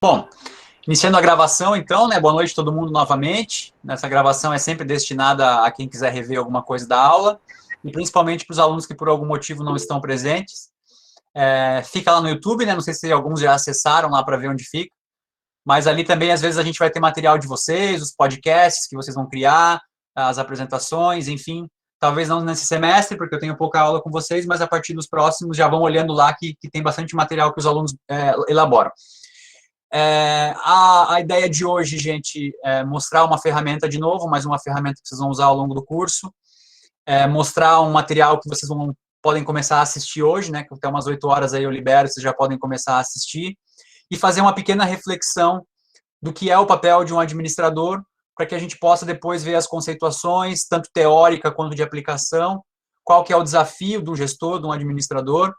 Bom, iniciando a gravação, então, né? Boa noite a todo mundo novamente. Essa gravação é sempre destinada a quem quiser rever alguma coisa da aula, e principalmente para os alunos que por algum motivo não estão presentes. Fica lá no YouTube, né? Não sei se alguns já acessaram lá para ver onde fica, mas ali também, às vezes, a gente vai ter material de vocês, os podcasts que vocês vão criar, as apresentações, enfim. Talvez não nesse semestre, porque eu tenho pouca aula com vocês, mas a partir dos próximos já vão olhando lá que tem bastante material que os alunos elaboram. A ideia de hoje, gente, é mostrar uma ferramenta de novo, mais uma ferramenta que vocês vão usar ao longo do curso, mostrar um material que vocês podem começar a assistir hoje, né, que até umas 8 horas aí eu libero, vocês já podem começar a assistir, e fazer uma pequena reflexão do que é o papel de um administrador, para que a gente possa depois ver as conceituações, tanto teórica quanto de aplicação, qual que é o desafio de um gestor, de um administrador,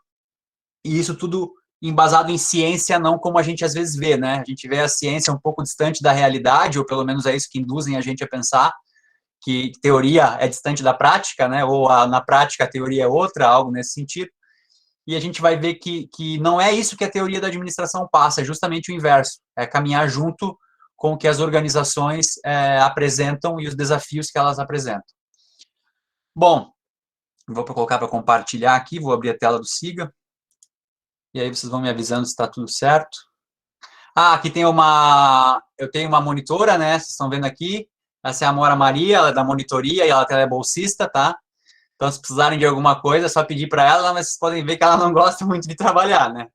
e isso tudo embasado em ciência, não como a gente às vezes vê, né? A gente vê a ciência um pouco distante da realidade, ou pelo menos é isso que induzem a gente a pensar, que teoria é distante da prática, né? Ou na prática a teoria é outra, algo nesse sentido. E a gente vai ver que não é isso que a teoria da administração passa, é justamente o inverso, é caminhar junto com o que as organizações apresentam e os desafios que elas apresentam. Bom, vou colocar para compartilhar aqui, vou abrir a tela do Siga. E aí vocês vão me avisando se está tudo certo. Aqui tem eu tenho uma monitora, né? Vocês estão vendo aqui. Essa é a Amora Maria, ela é da monitoria e ela é bolsista, tá? Então, se precisarem de alguma coisa, é só pedir para ela, mas vocês podem ver que ela não gosta muito de trabalhar, né?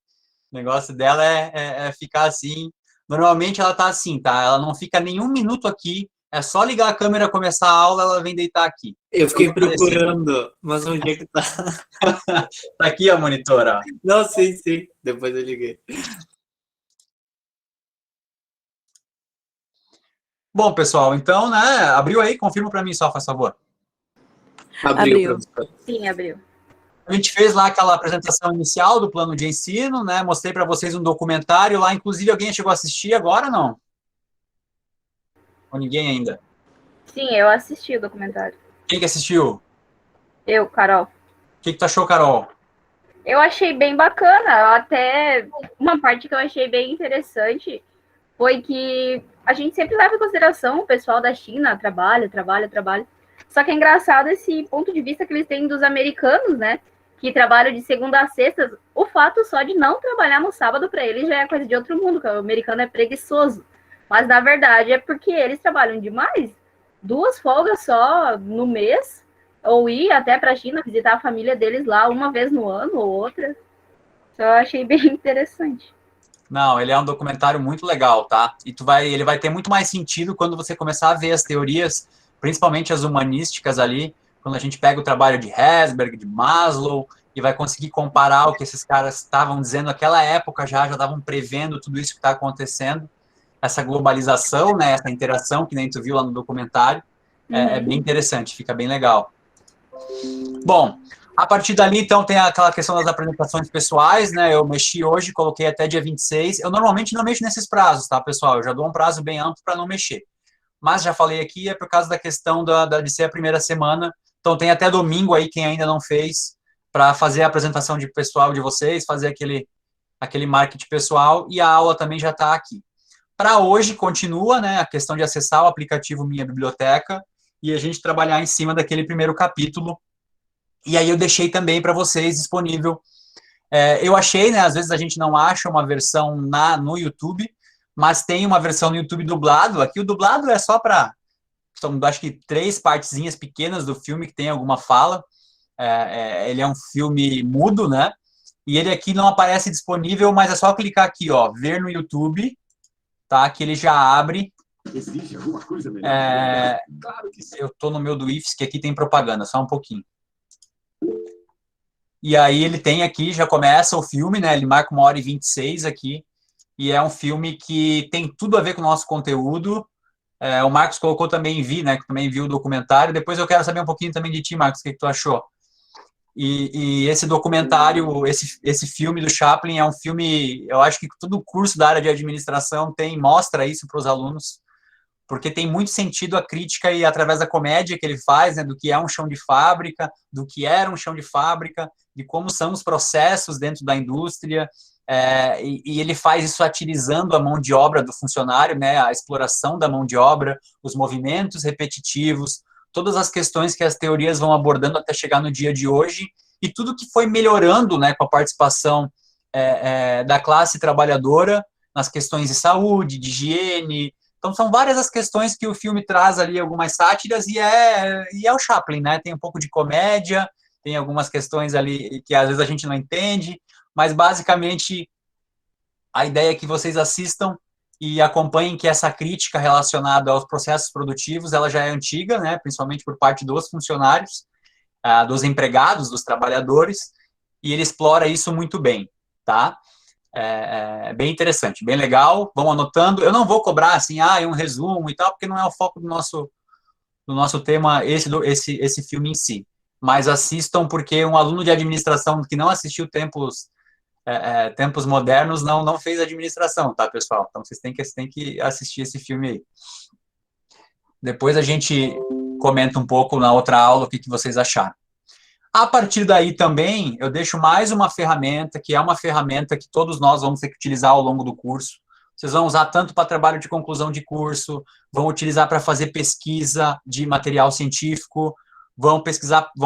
O negócio dela é ficar assim. Normalmente ela tá assim, tá? Ela não fica nenhum minuto aqui. É só ligar a câmera, começar a aula, ela vem deitar aqui. Eu fiquei procurando, mas onde é que tá? Tá aqui a monitora. Não, sim. Depois eu liguei. Bom, pessoal, então, né? Abriu aí? Confirma para mim só, faz favor. Abriu. Sim, abriu. A gente fez lá aquela apresentação inicial do plano de ensino, né? Mostrei para vocês um documentário lá. Inclusive, alguém chegou a assistir agora, não? Ou ninguém ainda? Sim, eu assisti o documentário. Quem que assistiu? Eu, Carol. O que tu achou, Carol? Eu achei bem bacana. Até uma parte que eu achei bem interessante foi que a gente sempre leva em consideração o pessoal da China, trabalha. Só que é engraçado esse ponto de vista que eles têm dos americanos, né? Que trabalham de segunda a sexta. O fato só de não trabalhar no sábado para eles já é coisa de outro mundo, que o americano é preguiçoso. Mas, na verdade, é porque eles trabalham demais. 2 folgas só no mês, ou ir até para a China visitar a família deles lá uma vez no ano ou outra. Só achei bem interessante. Não, ele é um documentário muito legal, tá? E ele vai ter muito mais sentido quando você começar a ver as teorias, principalmente as humanísticas ali, quando a gente pega o trabalho de Herzberg, de Maslow, e vai conseguir comparar o que esses caras estavam dizendo naquela época, já estavam prevendo tudo isso que está acontecendo, essa globalização, né, essa interação que nem tu viu lá no documentário, é bem interessante, fica bem legal. Bom, a partir dali, então, tem aquela questão das apresentações pessoais, né? Eu mexi hoje, coloquei até dia 26. Eu normalmente não mexo nesses prazos, tá, pessoal? Eu já dou um prazo bem amplo para não mexer. Mas já falei aqui, é por causa da questão de ser a primeira semana. Então, tem até domingo aí, quem ainda não fez, para fazer a apresentação de pessoal de vocês, fazer aquele marketing pessoal, e a aula também já está aqui. Para hoje, continua, né, a questão de acessar o aplicativo Minha Biblioteca e a gente trabalhar em cima daquele primeiro capítulo. E aí eu deixei também para vocês disponível. Eu achei, né, às vezes a gente não acha uma versão no YouTube, mas tem uma versão no YouTube dublado. Aqui o dublado é só para, acho que 3 partezinhas pequenas do filme que tem alguma fala. Ele é um filme mudo, né? E ele aqui não aparece disponível, mas é só clicar aqui, ó, ver no YouTube, tá? Que ele já abre. Existe alguma coisa melhor? Claro que sim. Eu tô no meu do IFSC, que aqui tem propaganda, só um pouquinho. E aí ele tem aqui, já começa o filme, né? Ele marca 1h26 aqui. E é um filme que tem tudo a ver com o nosso conteúdo. O Marcos colocou também né? Que também viu o documentário. Depois eu quero saber um pouquinho também de ti, Marcos, o que tu achou? E esse documentário, esse filme do Chaplin é um filme, eu acho que todo curso da área de administração mostra isso para os alunos, porque tem muito sentido a crítica e através da comédia que ele faz, né, do que é um chão de fábrica, do que era um chão de fábrica, de como são os processos dentro da indústria, e ele faz isso satirizando a mão de obra do funcionário, né, a exploração da mão de obra, os movimentos repetitivos, todas as questões que as teorias vão abordando até chegar no dia de hoje, e tudo que foi melhorando, né, com a participação da classe trabalhadora nas questões de saúde, de higiene. Então, são várias as questões que o filme traz ali, algumas sátiras, e é o Chaplin, né? Tem um pouco de comédia, tem algumas questões ali que às vezes a gente não entende, mas basicamente a ideia é que vocês assistam e acompanhem que essa crítica relacionada aos processos produtivos, ela já é antiga, né? Principalmente por parte dos funcionários, dos empregados, dos trabalhadores, e ele explora isso muito bem, tá? Bem interessante, bem legal, vão anotando. Eu não vou cobrar, assim, um resumo e tal, porque não é o foco do nosso tema, esse filme em si. Mas assistam, porque um aluno de administração que não assistiu Tempos Modernos não fez administração, tá, pessoal? Então, vocês têm que assistir esse filme aí. Depois a gente comenta um pouco na outra aula o que vocês acharam. A partir daí também, eu deixo mais uma ferramenta, que é uma ferramenta que todos nós vamos ter que utilizar ao longo do curso. Vocês vão usar tanto para trabalho de conclusão de curso, vão utilizar para fazer pesquisa de material científico, vão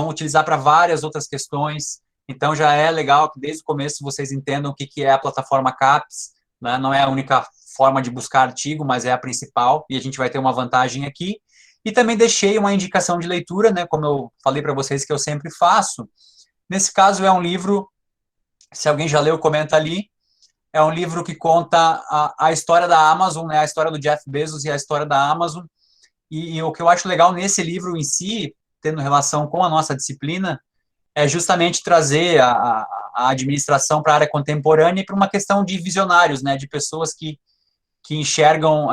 utilizar para várias outras questões. Então, já é legal que desde o começo vocês entendam o que é a plataforma CAPES, né? Não é a única forma de buscar artigo, mas é a principal, e a gente vai ter uma vantagem aqui. E também deixei uma indicação de leitura, né, como eu falei para vocês que eu sempre faço. Nesse caso, é um livro, se alguém já leu, comenta ali. É um livro que conta a história da Amazon, né, a história do Jeff Bezos e a história da Amazon. E o que eu acho legal nesse livro em si, tendo relação com a nossa disciplina, é justamente trazer a administração para a área contemporânea e para uma questão de visionários, né, de pessoas que enxergam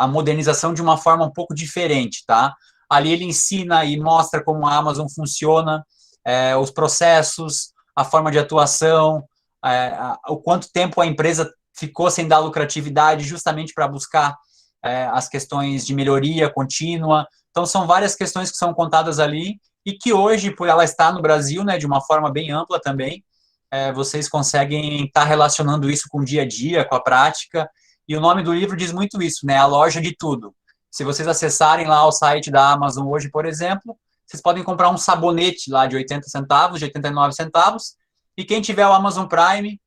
a modernização de uma forma um pouco diferente, tá? Ali ele ensina e mostra como a Amazon funciona, os processos, a forma de atuação, o quanto tempo a empresa ficou sem dar lucratividade justamente para buscar as questões de melhoria contínua. Então, são várias questões que são contadas ali e que hoje, por ela estar no Brasil, né, de uma forma bem ampla também, vocês conseguem estar relacionando isso com o dia a dia, com a prática. E o nome do livro diz muito isso, né? A loja de tudo. Se vocês acessarem lá o site da Amazon hoje, por exemplo, vocês podem comprar um sabonete lá de 80 centavos, de 89 centavos, e quem tiver o Amazon Prime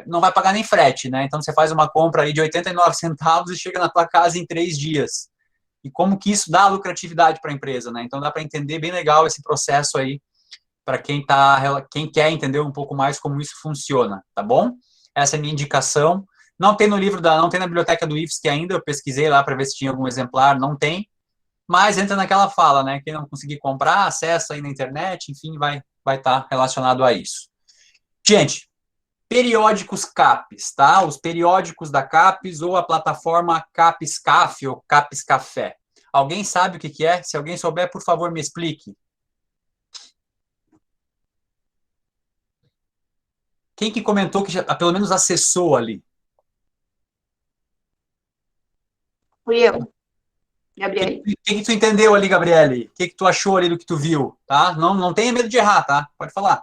não vai pagar nem frete, né? Então, você faz uma compra aí de 89 centavos e chega na tua casa em 3 dias. E como que isso dá lucratividade para a empresa, né? Então, dá para entender bem legal esse processo aí, para quem quer entender um pouco mais como isso funciona, tá bom? Essa é a minha indicação. Não tem não tem na biblioteca do IFSC ainda, eu pesquisei lá para ver se tinha algum exemplar, não tem, mas entra naquela fala, né, quem não conseguir comprar, acessa aí na internet, enfim, vai estar relacionado a isso. Gente, periódicos CAPES, tá? Os periódicos da CAPES ou a plataforma CAPES Café ou CAPES Café. Alguém sabe o que é? Se alguém souber, por favor, me explique. Quem que comentou que já, pelo menos acessou ali? Fui eu, Gabriele. O que tu entendeu ali, Gabriele? O que tu achou ali do que tu viu, tá? Não tenha medo de errar, tá? Pode falar.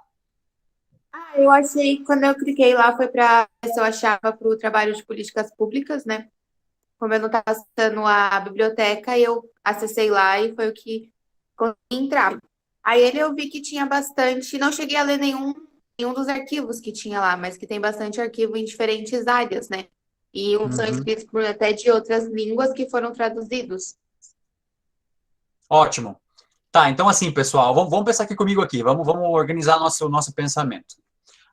Eu achei, quando eu cliquei lá, foi para ver se eu achava para o trabalho de políticas públicas, né? Como eu não estava acessando a biblioteca, eu acessei lá e foi o que consegui entrar. Aí eu vi que tinha bastante, não cheguei a ler nenhum dos arquivos que tinha lá, mas que tem bastante arquivo em diferentes áreas, né? E uns são escritos por até de outras línguas que foram traduzidos. Ótimo. Tá, então assim, pessoal, vamos pensar aqui comigo aqui, vamos organizar nosso pensamento.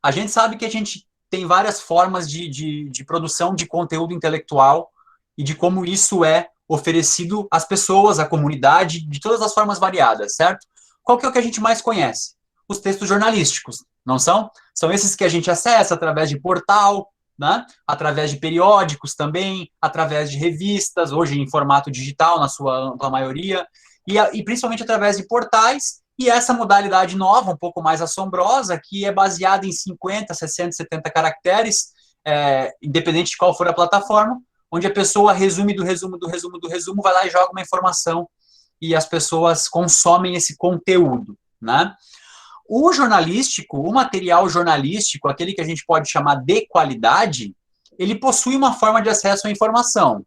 A gente sabe que a gente tem várias formas de produção de conteúdo intelectual e de como isso é oferecido às pessoas, à comunidade, de todas as formas variadas, certo? Qual que é o que a gente mais conhece? Os textos jornalísticos, não são? São esses que a gente acessa através de portal, né? Através de periódicos também, através de revistas, hoje em formato digital, na sua ampla maioria, e principalmente através de portais, e essa modalidade nova, um pouco mais assombrosa, que é baseada em 50, 60, 70 caracteres, independente de qual for a plataforma, onde a pessoa resume do resumo, vai lá e joga uma informação e as pessoas consomem esse conteúdo, né? O jornalístico, o material jornalístico, aquele que a gente pode chamar de qualidade, ele possui uma forma de acesso à informação.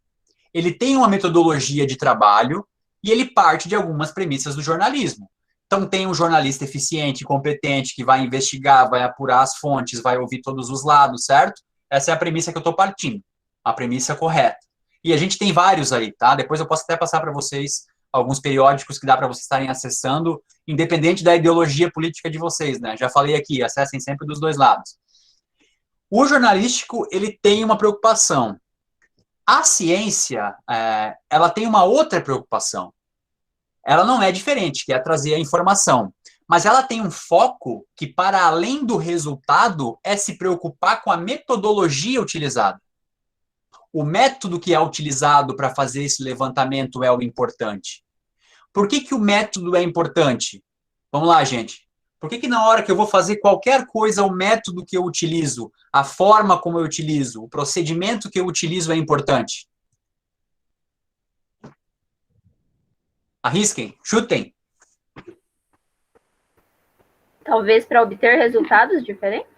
Ele tem uma metodologia de trabalho e ele parte de algumas premissas do jornalismo. Então, tem um jornalista eficiente, competente, que vai investigar, vai apurar as fontes, vai ouvir todos os lados, certo? Essa é a premissa que eu estou partindo, a premissa correta. E a gente tem vários aí, tá? Depois eu posso até passar para vocês alguns periódicos que dá para vocês estarem acessando, independente da ideologia política de vocês, né? Já falei aqui, acessem sempre dos dois lados. O jornalístico, ele tem uma preocupação. A ciência, ela tem uma outra preocupação. Ela não é diferente, que é trazer a informação. Mas ela tem um foco que, para além do resultado, é se preocupar com a metodologia utilizada. O método que é utilizado para fazer esse levantamento é o importante. Por que que o método é importante? Vamos lá, gente. Por que que na hora que eu vou fazer qualquer coisa, o método que eu utilizo, a forma como eu utilizo, o procedimento que eu utilizo é importante? Arrisquem, chutem. Talvez para obter resultados diferentes?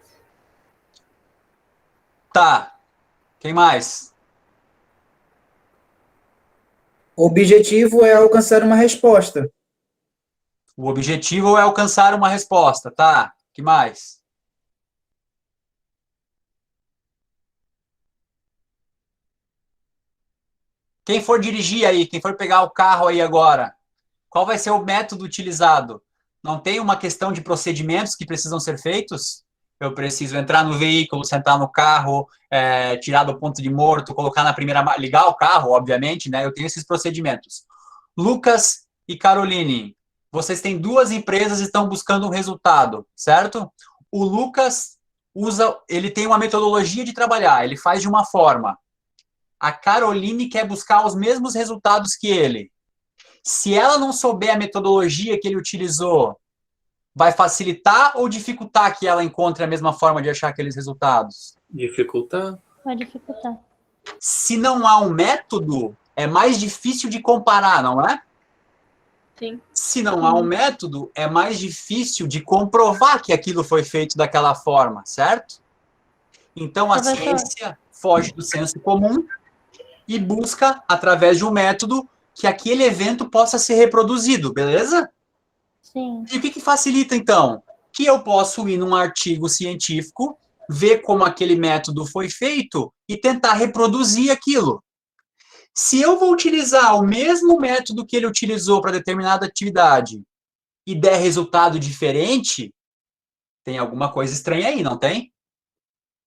Tá. Quem mais? O objetivo é alcançar uma resposta. O objetivo é alcançar uma resposta, tá? Que mais? Quem for dirigir aí, quem for pegar o carro aí agora, qual vai ser o método utilizado? Não tem uma questão de procedimentos que precisam ser feitos? Eu preciso entrar no veículo, sentar no carro, tirar do ponto de morto, colocar na primeira... ligar o carro, obviamente, né? Eu tenho esses procedimentos. Lucas e Caroline, vocês têm duas empresas e estão buscando um resultado, certo? O Lucas ele tem uma metodologia de trabalhar, ele faz de uma forma. A Caroline quer buscar os mesmos resultados que ele. Se ela não souber a metodologia que ele utilizou, vai facilitar ou dificultar que ela encontre a mesma forma de achar aqueles resultados? Dificultar. Vai dificultar. Se não há um método, é mais difícil de comparar, não é? Sim. Se não há um método, é mais difícil de comprovar que aquilo foi feito daquela forma, certo? Então, a ciência foge do senso comum e busca, através de um método, que aquele evento possa ser reproduzido, beleza? Sim. E o que facilita, então? Que eu posso ir num artigo científico, ver como aquele método foi feito e tentar reproduzir aquilo. Se eu vou utilizar o mesmo método que ele utilizou para determinada atividade e der resultado diferente, tem alguma coisa estranha aí, não tem?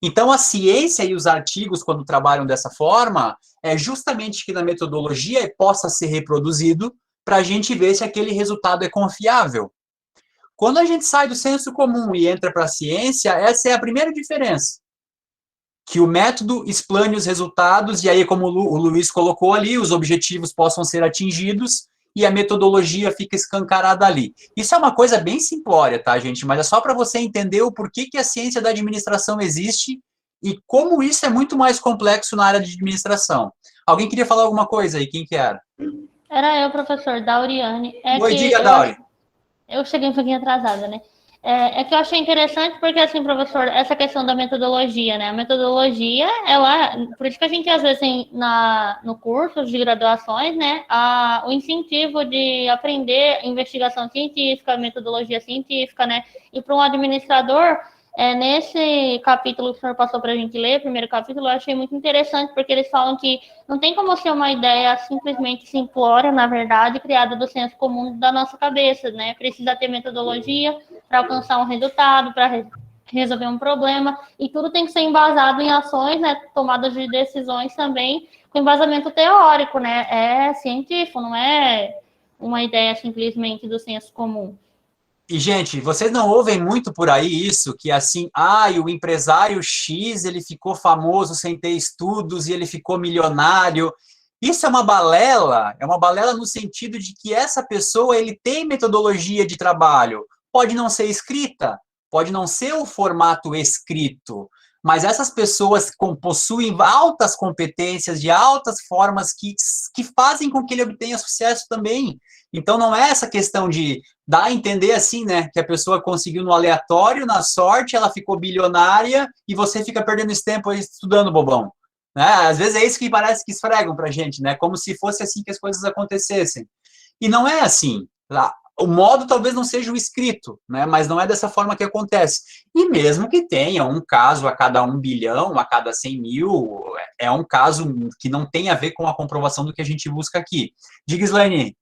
Então, a ciência e os artigos, quando trabalham dessa forma, é justamente que na metodologia possa ser reproduzido para a gente ver se aquele resultado é confiável. Quando a gente sai do senso comum e entra para a ciência, essa é a primeira diferença. Que o método explane os resultados, e aí, como o Luiz colocou ali, os objetivos possam ser atingidos e a metodologia fica escancarada ali. Isso é uma coisa bem simplória, tá, gente? Mas é só para você entender o porquê que a ciência da administração existe e como isso é muito mais complexo na área de administração. Alguém queria falar alguma coisa aí? Quem que era? Era eu, professor Dauriane. Oi, diga, Dauri. Eu cheguei um pouquinho atrasada, né? É que eu achei interessante porque, assim, professor, essa questão da metodologia, né? A metodologia, por isso que a gente, às vezes, tem no curso de graduações, né? O incentivo de aprender investigação científica, metodologia científica, né? E para um administrador, nesse capítulo que o senhor passou para a gente ler, primeiro capítulo, eu achei muito interessante, porque eles falam que não tem como ser uma ideia simplesmente simplória, na verdade, criada do senso comum da nossa cabeça, né? Precisa ter metodologia para alcançar um resultado, para resolver um problema, e tudo tem que ser embasado em ações, né? Tomadas de decisões também, com embasamento teórico, né? É científico, não é uma ideia simplesmente do senso comum. E, gente, vocês não ouvem muito por aí isso, que assim, o empresário X, ele ficou famoso sem ter estudos e ele ficou milionário. Isso é uma balela no sentido de que essa pessoa, ele tem metodologia de trabalho. Pode não ser escrita, pode não ser o formato escrito, mas essas pessoas possuem altas competências de altas formas que fazem com que ele obtenha sucesso também. Então, não é essa questão de dar a entender assim, né, que a pessoa conseguiu no aleatório, na sorte, ela ficou bilionária e você fica perdendo esse tempo aí estudando, bobão. Né? Às vezes é isso que parece que esfregam pra gente, né, como se fosse assim que as coisas acontecessem. E não é assim. O modo talvez não seja o escrito, né? Mas não é dessa forma que acontece. E mesmo que tenha um caso a cada 1 bilhão, a cada 100 mil, é um caso que não tem a ver com a comprovação do que a gente busca aqui. Diga, Slaine.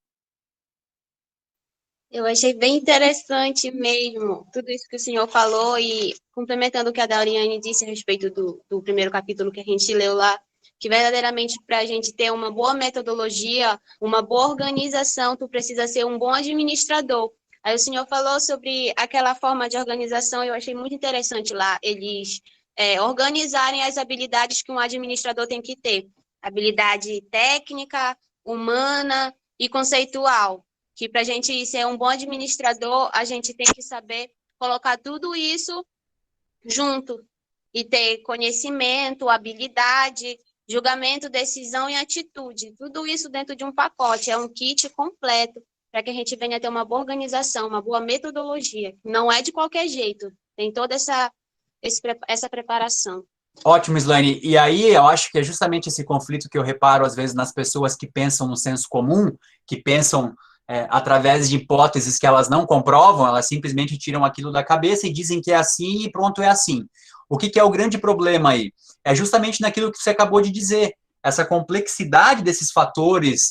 Eu achei bem interessante mesmo tudo isso que o senhor falou e complementando o que a Dauriane disse a respeito do primeiro capítulo que a gente leu lá, que verdadeiramente para a gente ter uma boa metodologia, uma boa organização, tu precisa ser um bom administrador. Aí o senhor falou sobre aquela forma de organização, eu achei muito interessante lá, eles organizarem as habilidades que um administrador tem que ter. Habilidade técnica, humana e conceitual. Que para a gente ser um bom administrador, a gente tem que saber colocar tudo isso junto e ter conhecimento, habilidade, julgamento, decisão e atitude. Tudo isso dentro de um pacote, é um kit completo para que a gente venha ter uma boa organização, uma boa metodologia. Não é de qualquer jeito, tem toda essa preparação. Ótimo, Slaine. E aí eu acho que é justamente esse conflito que eu reparo às vezes nas pessoas que pensam no senso comum, que pensam através de hipóteses que elas não comprovam, elas simplesmente tiram aquilo da cabeça e dizem que é assim e pronto, é assim. O que é o grande problema aí? É justamente naquilo que você acabou de dizer, essa complexidade desses fatores,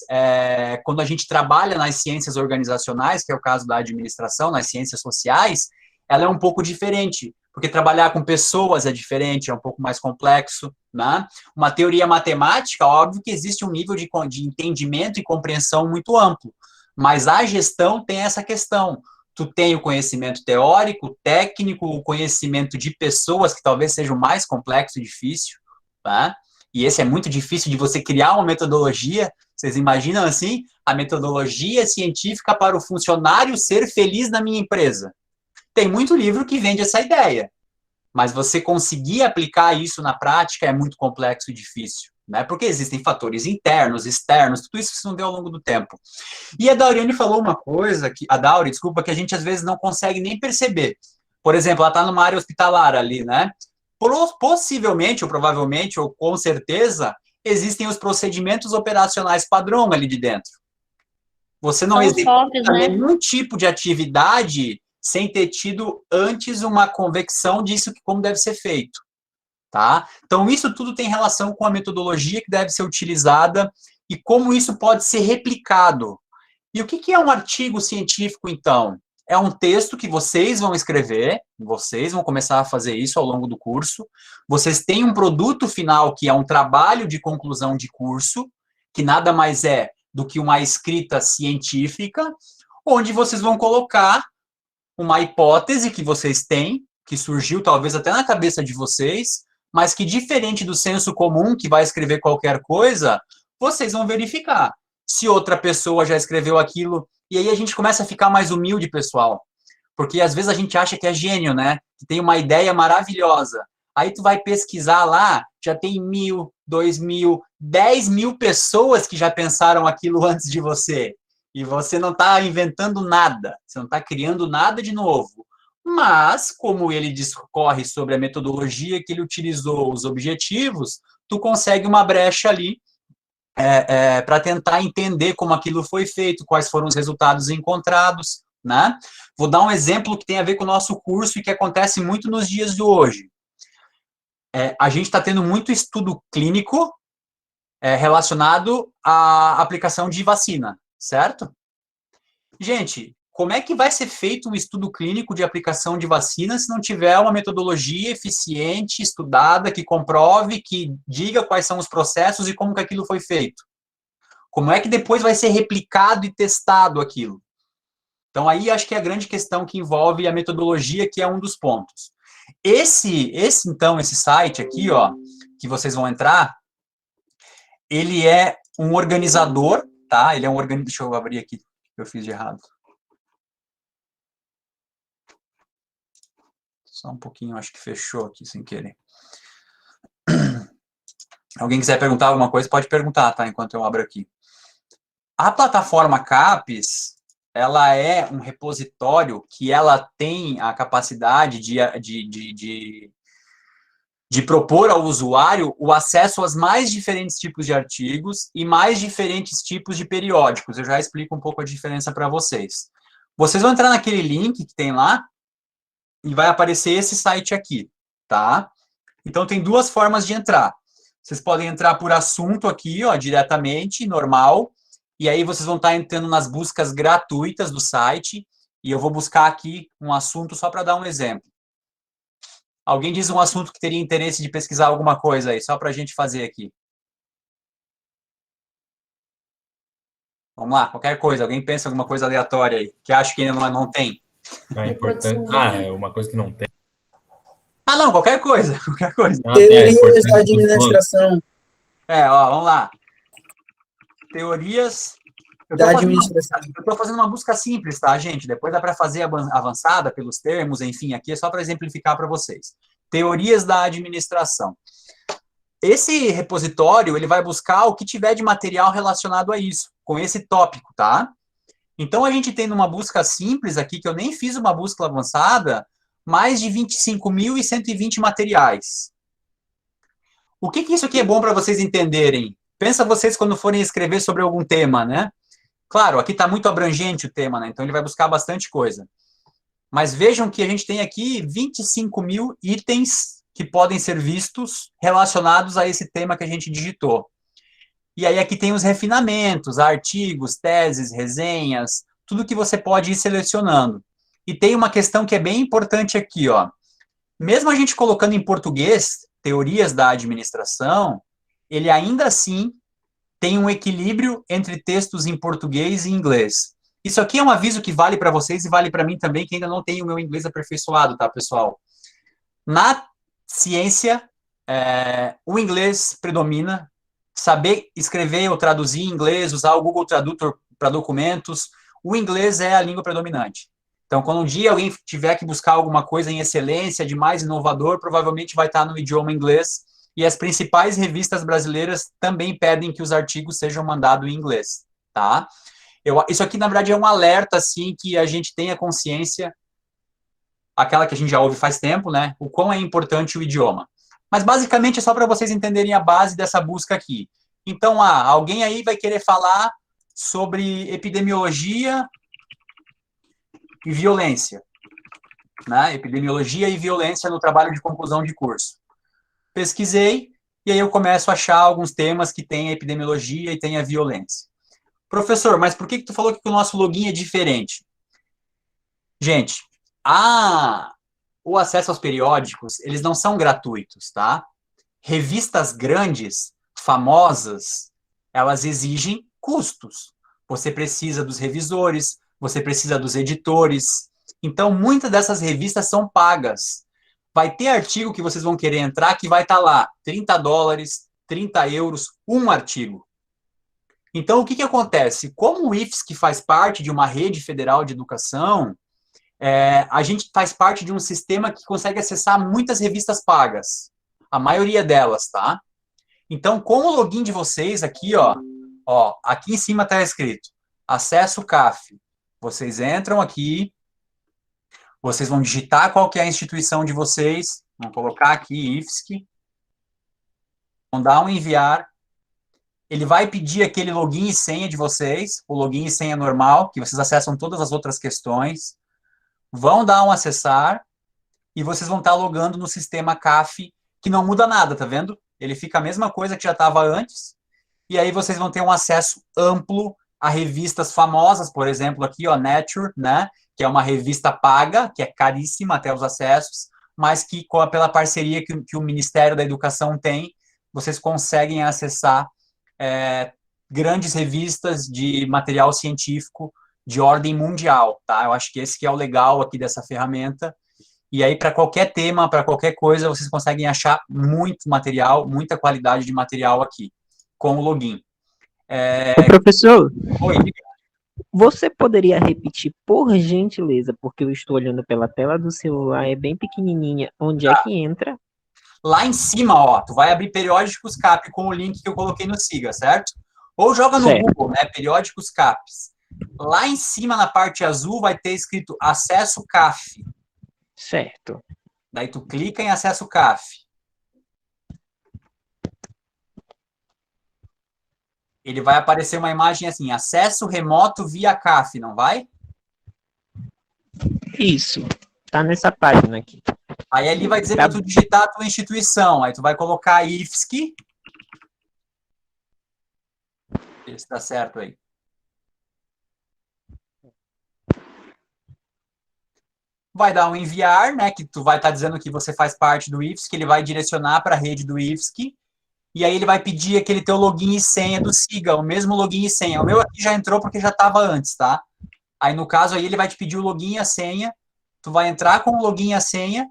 quando a gente trabalha nas ciências organizacionais, que é o caso da administração, nas ciências sociais, ela é um pouco diferente, porque trabalhar com pessoas é diferente, é um pouco mais complexo, né? Uma teoria matemática, óbvio que existe um nível de entendimento e compreensão muito amplo, mas a gestão tem essa questão. Tu tem o conhecimento teórico, técnico, o conhecimento de pessoas, que talvez seja o mais complexo e difícil, tá? E esse é muito difícil de você criar uma metodologia. Vocês imaginam assim? A metodologia científica para o funcionário ser feliz na minha empresa. Tem muito livro que vende essa ideia, mas você conseguir aplicar isso na prática é muito complexo e difícil, né? Porque existem fatores internos, externos, tudo isso você não vê ao longo do tempo. E a Dauriane falou uma coisa, desculpa, que a gente às vezes não consegue nem perceber. Por exemplo, ela está numa área hospitalar ali, né? Possivelmente, ou provavelmente, ou com certeza, existem os procedimentos operacionais padrão ali de dentro. Você não executa nenhum tipo de atividade sem ter tido antes uma convicção disso, como deve ser feito. Tá? Então, isso tudo tem relação com a metodologia que deve ser utilizada e como isso pode ser replicado. E o que é um artigo científico, então? É um texto que vocês vão escrever, vocês vão começar a fazer isso ao longo do curso, vocês têm um produto final que é um trabalho de conclusão de curso, que nada mais é do que uma escrita científica, onde vocês vão colocar uma hipótese que vocês têm, que surgiu talvez até na cabeça de vocês, mas que diferente do senso comum, que vai escrever qualquer coisa, vocês vão verificar se outra pessoa já escreveu aquilo, e aí a gente começa a ficar mais humilde, pessoal, porque às vezes a gente acha que é gênio, né, que tem uma ideia maravilhosa, aí tu vai pesquisar lá, já tem 1.000, 2.000, 10.000 pessoas que já pensaram aquilo antes de você, e você não está inventando nada, você não está criando nada de novo. Mas, como ele discorre sobre a metodologia que ele utilizou, os objetivos, tu consegue uma brecha ali para tentar entender como aquilo foi feito, quais foram os resultados encontrados, né? Vou dar um exemplo que tem a ver com o nosso curso e que acontece muito nos dias de hoje. A gente está tendo muito estudo clínico relacionado à aplicação de vacina, certo? Gente, como é que vai ser feito um estudo clínico de aplicação de vacina se não tiver uma metodologia eficiente, estudada, que comprove, que diga quais são os processos e como que aquilo foi feito? Como é que depois vai ser replicado e testado aquilo? Então, aí acho que é a grande questão que envolve a metodologia, que é um dos pontos. Esse site aqui, ó, que vocês vão entrar, ele é um organizador, tá? Ele é um organizador, deixa eu abrir aqui, que eu fiz de errado. Só um pouquinho, acho que fechou aqui sem querer. Alguém quiser perguntar alguma coisa, pode perguntar, tá? Enquanto eu abro aqui. A plataforma CAPES, ela é um repositório que ela tem a capacidade de propor ao usuário o acesso aos mais diferentes tipos de artigos e mais diferentes tipos de periódicos. Eu já explico um pouco a diferença para vocês. Vocês vão entrar naquele link que tem lá e vai aparecer esse site aqui, tá? Então, tem duas formas de entrar. Vocês podem entrar por assunto aqui, ó, diretamente, normal, e aí vocês vão estar entrando nas buscas gratuitas do site, e eu vou buscar aqui um assunto só para dar um exemplo. Alguém diz um assunto que teria interesse de pesquisar alguma coisa aí, só para a gente fazer aqui. Vamos lá, qualquer coisa. Alguém pensa em alguma coisa aleatória aí, que acha que ainda não tem? É importante. É uma coisa que não tem. Ah, não, qualquer coisa, qualquer coisa. Teorias da administração. Ó, vamos lá. Teorias... Eu estou fazendo uma busca simples, tá, gente? Depois dá para fazer avançada pelos termos, enfim, aqui é só para exemplificar para vocês. Teorias da administração. Esse repositório, ele vai buscar o que tiver de material relacionado a isso, com esse tópico, tá? Então, a gente tem numa busca simples aqui, que eu nem fiz uma busca avançada, mais de 25.120 materiais. O que isso aqui é bom para vocês entenderem? Pensa vocês quando forem escrever sobre algum tema, né? Claro, aqui está muito abrangente o tema, né? Então ele vai buscar bastante coisa. Mas vejam que a gente tem aqui 25.000 itens que podem ser vistos relacionados a esse tema que a gente digitou. E aí aqui tem os refinamentos, artigos, teses, resenhas, tudo que você pode ir selecionando. E tem uma questão que é bem importante aqui, ó. Mesmo a gente colocando em português, teorias da administração, ele ainda assim tem um equilíbrio entre textos em português e inglês. Isso aqui é um aviso que vale para vocês e vale para mim também, que ainda não tenho o meu inglês aperfeiçoado, tá, pessoal? Na ciência, o inglês predomina. Saber escrever ou traduzir em inglês, usar o Google Tradutor para documentos, o inglês é a língua predominante. Então, quando um dia alguém tiver que buscar alguma coisa em excelência, de mais inovador, provavelmente vai estar no idioma inglês. E as principais revistas brasileiras também pedem que os artigos sejam mandados em inglês, tá? Isso aqui, na verdade, é um alerta, assim, que a gente tenha consciência, aquela que a gente já ouve faz tempo, né? O quão é importante o idioma. Mas, basicamente, é só para vocês entenderem a base dessa busca aqui. Então, alguém aí vai querer falar sobre epidemiologia e violência, né? Epidemiologia e violência no trabalho de conclusão de curso. Pesquisei, e aí eu começo a achar alguns temas que tem a epidemiologia e tem a violência. Professor, mas por que tu falou que o nosso login é diferente? Gente, o acesso aos periódicos, eles não são gratuitos, tá? Revistas grandes, famosas, elas exigem custos. Você precisa dos revisores, você precisa dos editores. Então, muitas dessas revistas são pagas. Vai ter artigo que vocês vão querer entrar que vai estar lá, $30, 30 euros, um artigo. Então, o que acontece? Como o IFSC faz parte de uma rede federal de educação, a gente faz parte de um sistema que consegue acessar muitas revistas pagas. A maioria delas, tá? Então, com o login de vocês aqui, ó, aqui em cima está escrito, acesso CAF. Vocês entram aqui, vocês vão digitar qual que é a instituição de vocês, vão colocar aqui IFSC, vão dar um enviar, ele vai pedir aquele login e senha de vocês, o login e senha normal, que vocês acessam todas as outras questões, vão dar um acessar, e vocês vão estar logando no sistema CAF, que não muda nada, tá vendo? Ele fica a mesma coisa que já estava antes, e aí vocês vão ter um acesso amplo a revistas famosas, por exemplo, aqui, ó, Nature, né? Que é uma revista paga, que é caríssima até os acessos, mas que pela parceria que o Ministério da Educação tem, vocês conseguem acessar grandes revistas de material científico de ordem mundial, tá? Eu acho que esse que é o legal aqui dessa ferramenta. E aí, para qualquer tema, para qualquer coisa, vocês conseguem achar muito material, muita qualidade de material aqui, com o login. Professor, Oi, Você poderia repetir, por gentileza, porque eu estou olhando pela tela do celular, é bem pequenininha, onde é que entra? Lá em cima, ó, tu vai abrir Periódicos CAP com o link que eu coloquei no Siga, certo? Ou joga no Certo. Google, né, Periódicos CAPs. Lá em cima, na parte azul, vai ter escrito Acesso CAF. Certo. Daí tu clica em Acesso CAF. Ele vai aparecer uma imagem assim, acesso remoto via CAF, não vai? Isso. Tá nessa página aqui. Aí ali vai dizer para tu digitar a tua instituição. Aí tu vai colocar IFSC. Vê se tá certo aí. Vai dar um enviar, né? Que tu vai estar dizendo que você faz parte do IFSC, ele vai direcionar para a rede do IFSC. E aí ele vai pedir aquele teu login e senha do Siga, o mesmo login e senha. O meu aqui já entrou porque já estava antes, tá? Aí no caso aí ele vai te pedir o login e a senha. Tu vai entrar com o login e a senha.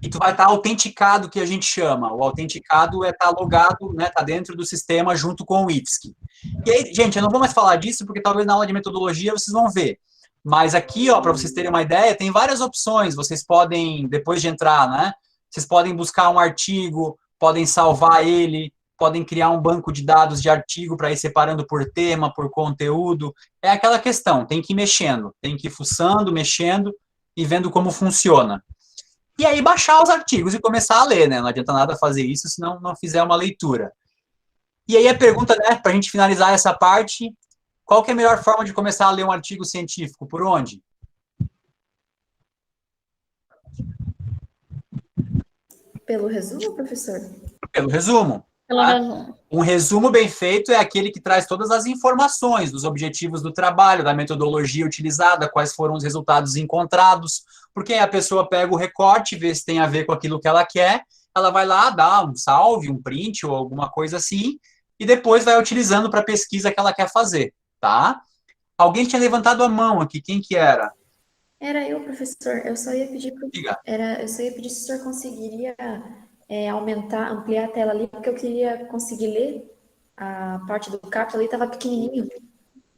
E tu vai estar autenticado, que a gente chama. O autenticado é estar logado, né? Tá dentro do sistema junto com o IFSC. E aí, gente, eu não vou mais falar disso porque talvez na aula de metodologia vocês vão ver. Mas aqui, ó, para vocês terem uma ideia, tem várias opções. Vocês podem, depois de entrar, né? Vocês podem buscar um artigo, podem salvar ele, podem criar um banco de dados de artigo para ir separando por tema, por conteúdo. É aquela questão, tem que ir mexendo, tem que ir fuçando, mexendo e vendo como funciona. E aí baixar os artigos e começar a ler, né? Não adianta nada fazer isso se não fizer uma leitura. E aí a pergunta, né, para a gente finalizar essa parte, qual que é a melhor forma de começar a ler um artigo científico? Por onde? Pelo resumo, professor? Pelo resumo. Um resumo bem feito é aquele que traz todas as informações dos objetivos do trabalho, da metodologia utilizada, quais foram os resultados encontrados, porque aí a pessoa pega o recorte, vê se tem a ver com aquilo que ela quer, ela vai lá, dá um salve, um print ou alguma coisa assim, e depois vai utilizando para a pesquisa que ela quer fazer, tá? Alguém tinha levantado a mão aqui, quem que era? Era eu, professor. Eu só ia pedir eu só ia pedir se o senhor conseguiria ampliar a tela ali, porque eu queria conseguir ler a parte do capítulo ali, estava pequenininho.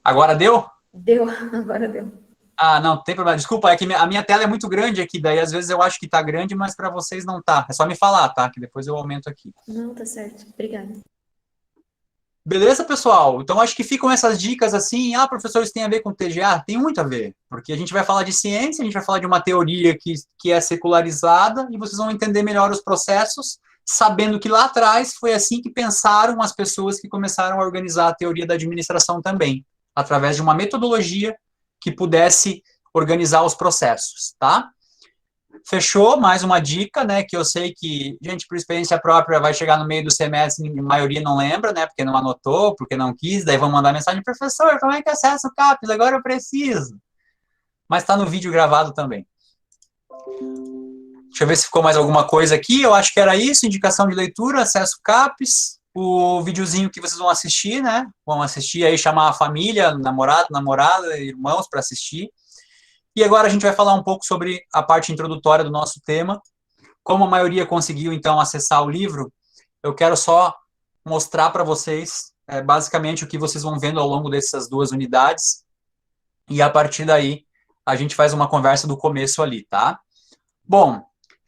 Agora deu? Deu, agora deu. Ah, não tem problema. Desculpa, é que a minha tela é muito grande aqui, daí às vezes eu acho que tá grande, mas para vocês não tá. É só me falar, tá? Que depois eu aumento aqui. Não, tá certo. Obrigada. Beleza, pessoal? Então, acho que ficam essas dicas assim. Ah, professor, isso tem a ver com TGA? Tem muito a ver, porque a gente vai falar de ciência, a gente vai falar de uma teoria que é secularizada, e vocês vão entender melhor os processos, sabendo que lá atrás foi assim que pensaram as pessoas que começaram a organizar a teoria da administração também, através de uma metodologia que pudesse organizar os processos, tá? Fechou? Mais uma dica, né, que eu sei que, gente, por experiência própria, vai chegar no meio do semestre e a maioria não lembra, né, porque não anotou, porque não quis, daí vão mandar mensagem, professor, como é que acessa o CAPES? Agora eu preciso. Mas está no vídeo gravado também. Deixa eu ver se ficou mais alguma coisa aqui, eu acho que era isso, indicação de leitura, acesso CAPES, o videozinho que vocês vão assistir, né, vão assistir aí, chamar a família, namorado, namorada, irmãos para assistir. E agora a gente vai falar um pouco sobre a parte introdutória do nosso tema. Como a maioria conseguiu, então, acessar o livro, eu quero só mostrar para vocês, basicamente, o que vocês vão vendo ao longo dessas duas unidades. E, a partir daí, a gente faz uma conversa do começo ali, tá? Bom,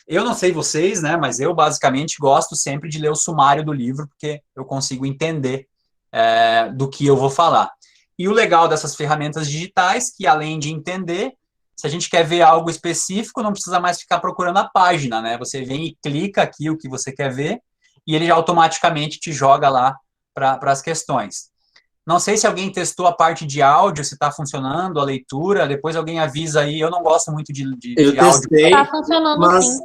eu não sei vocês, né, mas eu, basicamente, gosto sempre de ler o sumário do livro, porque eu consigo entender do que eu vou falar. E o legal dessas ferramentas digitais, que além de entender, se a gente quer ver algo específico, não precisa mais ficar procurando a página, né? Você vem e clica aqui o que você quer ver, e ele já automaticamente te joga lá para as questões. Não sei se alguém testou a parte de áudio, se está funcionando, a leitura, depois alguém avisa aí, eu não gosto muito de eu áudio. Testei, Tá funcionando mas sim.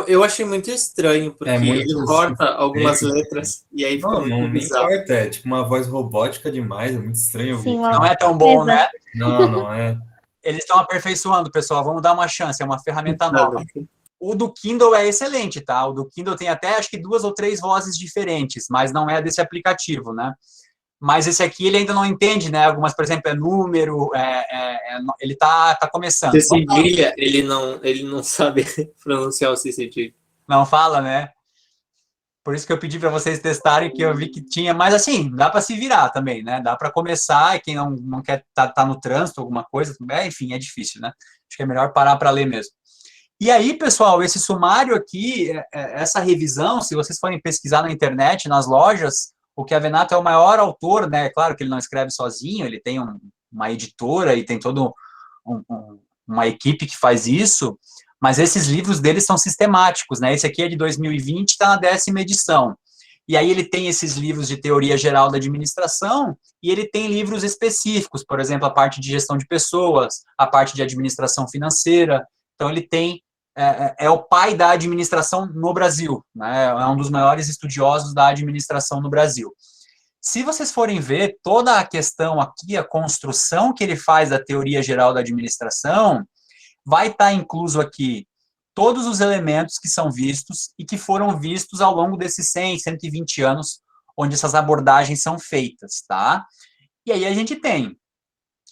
eu achei muito estranho, porque ele corta algumas letras, e aí fica muito nem bizarro. corta, é tipo uma voz robótica demais, é muito estranho ouvir. Sim, Não é tão bom, né? Não é. Eles estão aperfeiçoando, pessoal, vamos dar uma chance, é uma ferramenta nova. O do Kindle é excelente, tá? O do Kindle tem até, acho que 2 ou 3 vozes diferentes, mas não é desse aplicativo, né? Mas esse aqui, ele ainda não entende, né? Algumas, por exemplo, é número, ele tá começando. C cedilha, ele não sabe pronunciar o C cedilha. Não fala, né? Por isso que eu pedi para vocês testarem, que eu vi que tinha, mas assim, dá para se virar também, né? Dá para começar, e quem não quer tá no trânsito, alguma coisa, enfim, é difícil, né? Acho que é melhor parar para ler mesmo. E aí, pessoal, esse sumário aqui, essa revisão, se vocês forem pesquisar na internet, nas lojas, o Chiavenato é o maior autor, né? Claro que ele não escreve sozinho, ele tem uma editora e tem toda uma equipe que faz isso, mas esses livros dele são sistemáticos, né? Esse aqui é de 2020, está na 10ª edição. E aí ele tem esses livros de teoria geral da administração e ele tem livros específicos, por exemplo, a parte de gestão de pessoas, a parte de administração financeira. Então ele tem, é o pai da administração no Brasil, né? É um dos maiores estudiosos da administração no Brasil. Se vocês forem ver toda a questão aqui, a construção que ele faz da teoria geral da administração, vai estar incluso aqui todos os elementos que são vistos e que foram vistos ao longo desses 100, 120 anos, onde essas abordagens são feitas, tá? E aí a gente tem,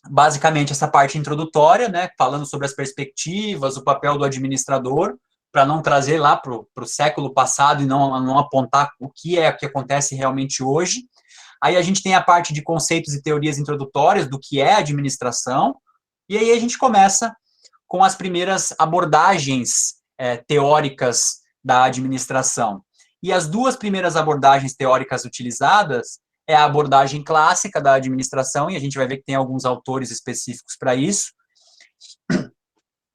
basicamente, essa parte introdutória, né, falando sobre as perspectivas, o papel do administrador, para não trazer lá para o século passado e não apontar o que acontece realmente hoje. Aí a gente tem a parte de conceitos e teorias introdutórias do que é administração, e aí a gente começa com as primeiras abordagens teóricas da administração. E as duas primeiras abordagens teóricas utilizadas é a abordagem clássica da administração, e a gente vai ver que tem alguns autores específicos para isso.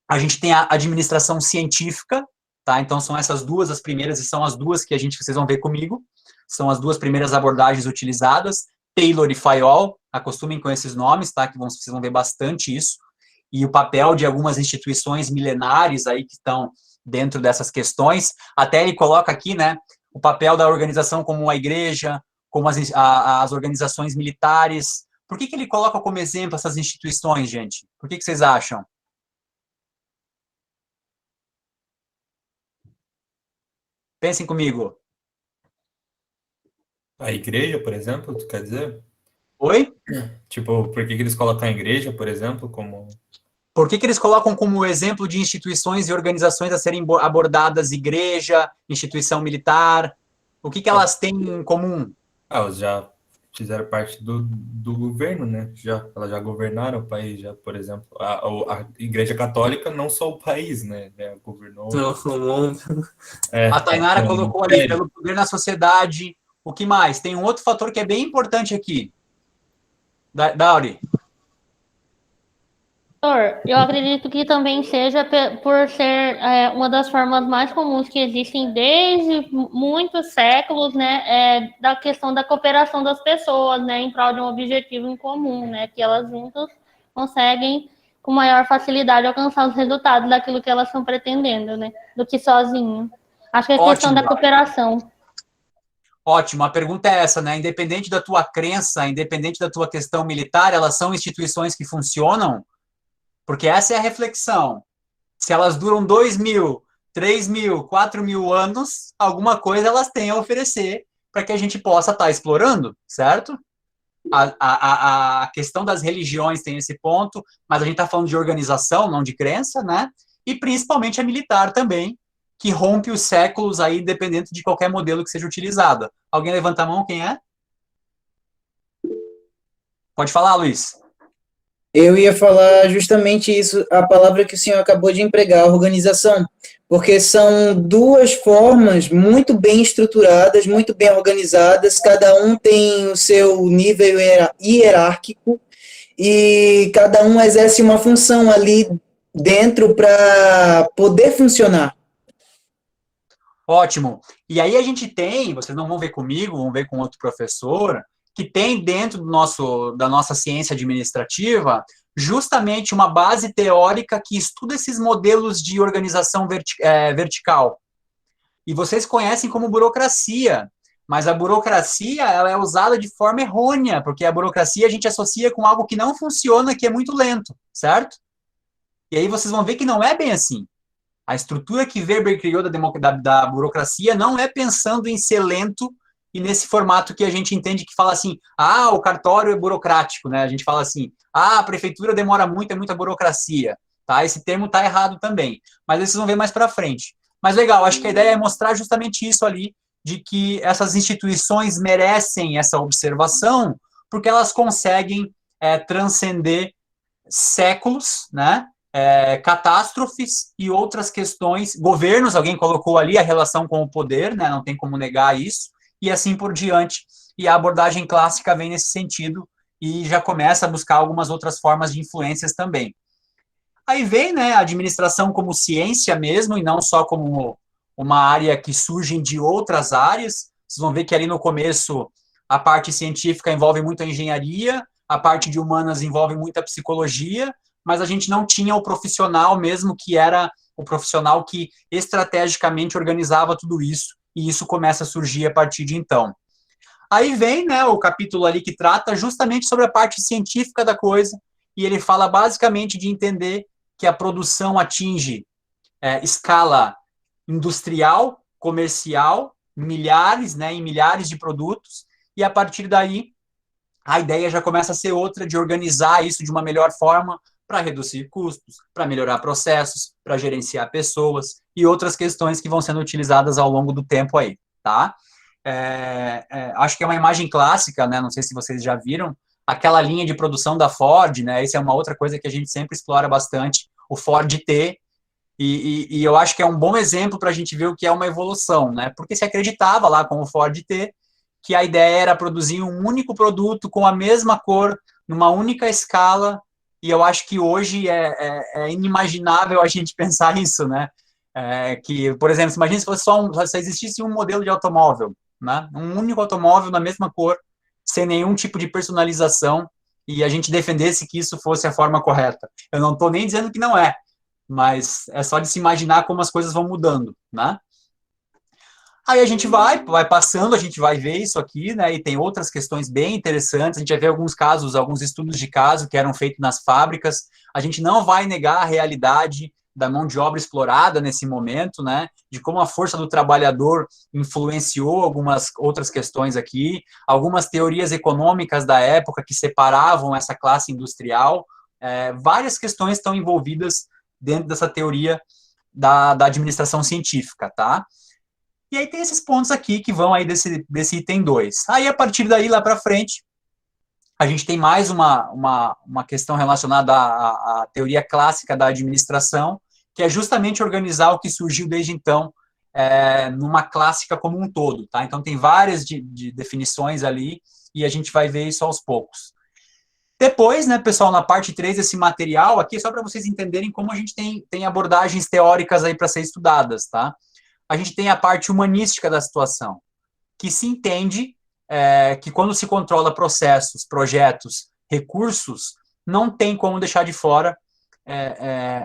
A gente tem a administração científica, tá? Então são essas duas as primeiras, e são as duas que vocês vão ver comigo, são as duas primeiras abordagens utilizadas, Taylor e Fayol, acostumem com esses nomes, tá? Que vocês vão ver bastante isso, e o papel de algumas instituições milenares aí que estão dentro dessas questões. Até ele coloca aqui, né, o papel da organização como a igreja, como as organizações militares. Por que ele coloca como exemplo essas instituições, gente? Por que vocês acham? Pensem comigo. A igreja, por exemplo, tu quer dizer? Oi? Tipo, por que eles colocam a igreja, por exemplo, como... Por que eles colocam como exemplo de instituições e organizações a serem abordadas igreja, instituição militar? O que elas têm em comum? Elas já fizeram parte do governo, né? Elas já governaram o país, já, por exemplo. A Igreja Católica, não só o país, né? Governou... A Tainara colocou ali, pelo poder na sociedade. O que mais? Tem um outro fator que é bem importante aqui. Dauri. Eu acredito que também seja por ser uma das formas mais comuns que existem desde muitos séculos, né, da questão da cooperação das pessoas, né, em prol de um objetivo em comum, né, que elas juntas conseguem com maior facilidade alcançar os resultados daquilo que elas estão pretendendo, né, do que sozinho. Acho que é a questão da cooperação. Ótimo, a pergunta é essa, né, independente da tua crença, independente da tua questão militar, elas são instituições que funcionam? Porque essa é a reflexão. Se elas duram 2.000, 3.000, 4.000 anos, alguma coisa elas têm a oferecer para que a gente possa estar explorando, certo? A questão das religiões tem esse ponto, mas a gente está falando de organização, não de crença, né? E principalmente a militar também, que rompe os séculos aí, dependendo de qualquer modelo que seja utilizado. Alguém levanta a mão, quem é? Pode falar, Luiz. Eu ia falar justamente isso, a palavra que o senhor acabou de empregar, organização, porque são duas formas muito bem estruturadas, muito bem organizadas, cada um tem o seu nível hierárquico e cada um exerce uma função ali dentro para poder funcionar. Ótimo. E aí a gente tem, vocês não vão ver comigo, vão ver com outro professor, que tem dentro da nossa ciência administrativa justamente uma base teórica que estuda esses modelos de organização vertical. E vocês conhecem como burocracia, mas a burocracia ela é usada de forma errônea, porque a burocracia a gente associa com algo que não funciona, que é muito lento, certo? E aí vocês vão ver que não é bem assim. A estrutura que Weber criou da burocracia não é pensando em ser lento e nesse formato que a gente entende que fala assim, o cartório é burocrático, né? A gente fala assim, a prefeitura demora muito, é muita burocracia, tá? Esse termo tá errado também, mas vocês vão ver mais para frente. Mas legal, acho que a ideia é mostrar justamente isso ali, de que essas instituições merecem essa observação, porque elas conseguem transcender séculos, né, catástrofes e outras questões, governos, alguém colocou ali a relação com o poder, né, não tem como negar isso, e assim por diante, e a abordagem clássica vem nesse sentido, e já começa a buscar algumas outras formas de influências também. Aí vem, né, a administração como ciência mesmo, e não só como uma área que surge de outras áreas. Vocês vão ver que ali no começo a parte científica envolve muito a engenharia, a parte de humanas envolve muita psicologia, mas a gente não tinha o profissional mesmo, que era o profissional que estrategicamente organizava tudo isso, e isso começa a surgir a partir de então. Aí vem, né, o capítulo ali que trata justamente sobre a parte científica da coisa, e ele fala basicamente de entender que a produção atinge escala industrial, comercial, milhares, né, em milhares de produtos, e a partir daí a ideia já começa a ser outra, de organizar isso de uma melhor forma para reduzir custos, para melhorar processos, para gerenciar pessoas e outras questões que vão sendo utilizadas ao longo do tempo aí, tá? Acho que é uma imagem clássica, né, não sei se vocês já viram, aquela linha de produção da Ford, né, essa é uma outra coisa que a gente sempre explora bastante, o Ford T, e eu acho que é um bom exemplo para a gente ver o que é uma evolução, né, porque se acreditava lá com o Ford T, que a ideia era produzir um único produto com a mesma cor, numa única escala, e eu acho que hoje é inimaginável a gente pensar isso, né, que, por exemplo, imagine se fosse se existisse um modelo de automóvel, né, um único automóvel na mesma cor, sem nenhum tipo de personalização, e a gente defendesse que isso fosse a forma correta. Eu não estou nem dizendo que não é, mas é só de se imaginar como as coisas vão mudando, né? Aí a gente vai passando, a gente vai ver isso aqui, né, e tem outras questões bem interessantes, a gente vai ver alguns casos, alguns estudos de caso que eram feitos nas fábricas, a gente não vai negar a realidade da mão de obra explorada nesse momento, né, de como a força do trabalhador influenciou algumas outras questões aqui, algumas teorias econômicas da época que separavam essa classe industrial, várias questões estão envolvidas dentro dessa teoria da administração científica, tá? E aí tem esses pontos aqui que vão aí desse item 2. Aí, a partir daí, lá para frente, a gente tem mais uma questão relacionada à teoria clássica da administração, que é justamente organizar o que surgiu desde então numa clássica como um todo, tá? Então, tem várias de definições ali, e a gente vai ver isso aos poucos. Depois, né, pessoal, na parte 3 desse material, aqui só para vocês entenderem como a gente tem abordagens teóricas aí para ser estudadas, tá? A gente tem a parte humanística da situação, que se entende que quando se controla processos, projetos, recursos, não tem como deixar de fora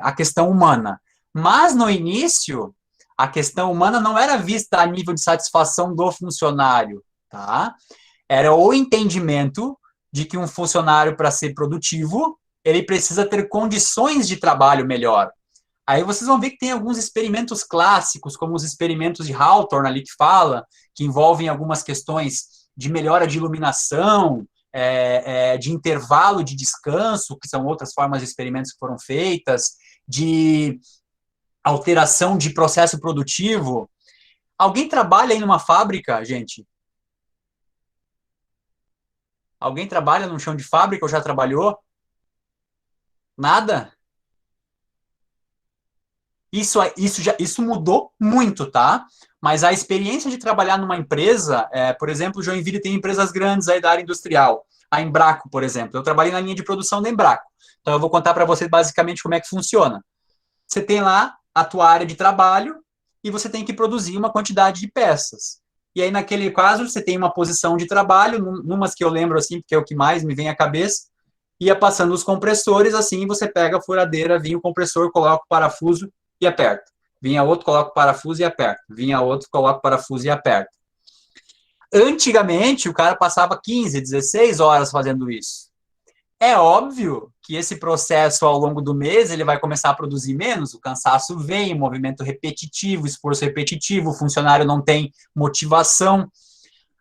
a questão humana. Mas, no início, a questão humana não era vista a nível de satisfação do funcionário, tá? Era o entendimento de que um funcionário, para ser produtivo, ele precisa ter condições de trabalho melhor. Aí vocês vão ver que tem alguns experimentos clássicos, como os experimentos de Hawthorne ali que fala, que envolvem algumas questões de melhora de iluminação, de intervalo de descanso, que são outras formas de experimentos que foram feitas, de alteração de processo produtivo. Alguém trabalha aí numa fábrica, gente? Alguém trabalha no chão de fábrica ou já trabalhou? Nada? Isso mudou muito, tá? Mas a experiência de trabalhar numa empresa, por exemplo, Joinville tem empresas grandes aí da área industrial. A Embraco, por exemplo. Eu trabalhei na linha de produção da Embraco. Então, eu vou contar para vocês basicamente como é que funciona. Você tem lá a tua área de trabalho e você tem que produzir uma quantidade de peças. E aí, naquele caso, você tem uma posição de trabalho, numas que eu lembro assim, porque é o que mais me vem à cabeça, ia passando os compressores, assim, você pega a furadeira, vinha o compressor, coloca o parafuso e aperta. Vinha outro, coloca o parafuso e aperta. Vinha outro, coloca o parafuso e aperta. Antigamente, o cara passava 15, 16 horas fazendo isso. É óbvio que esse processo, ao longo do mês, ele vai começar a produzir menos, o cansaço vem, o movimento repetitivo, esforço repetitivo, o funcionário não tem motivação.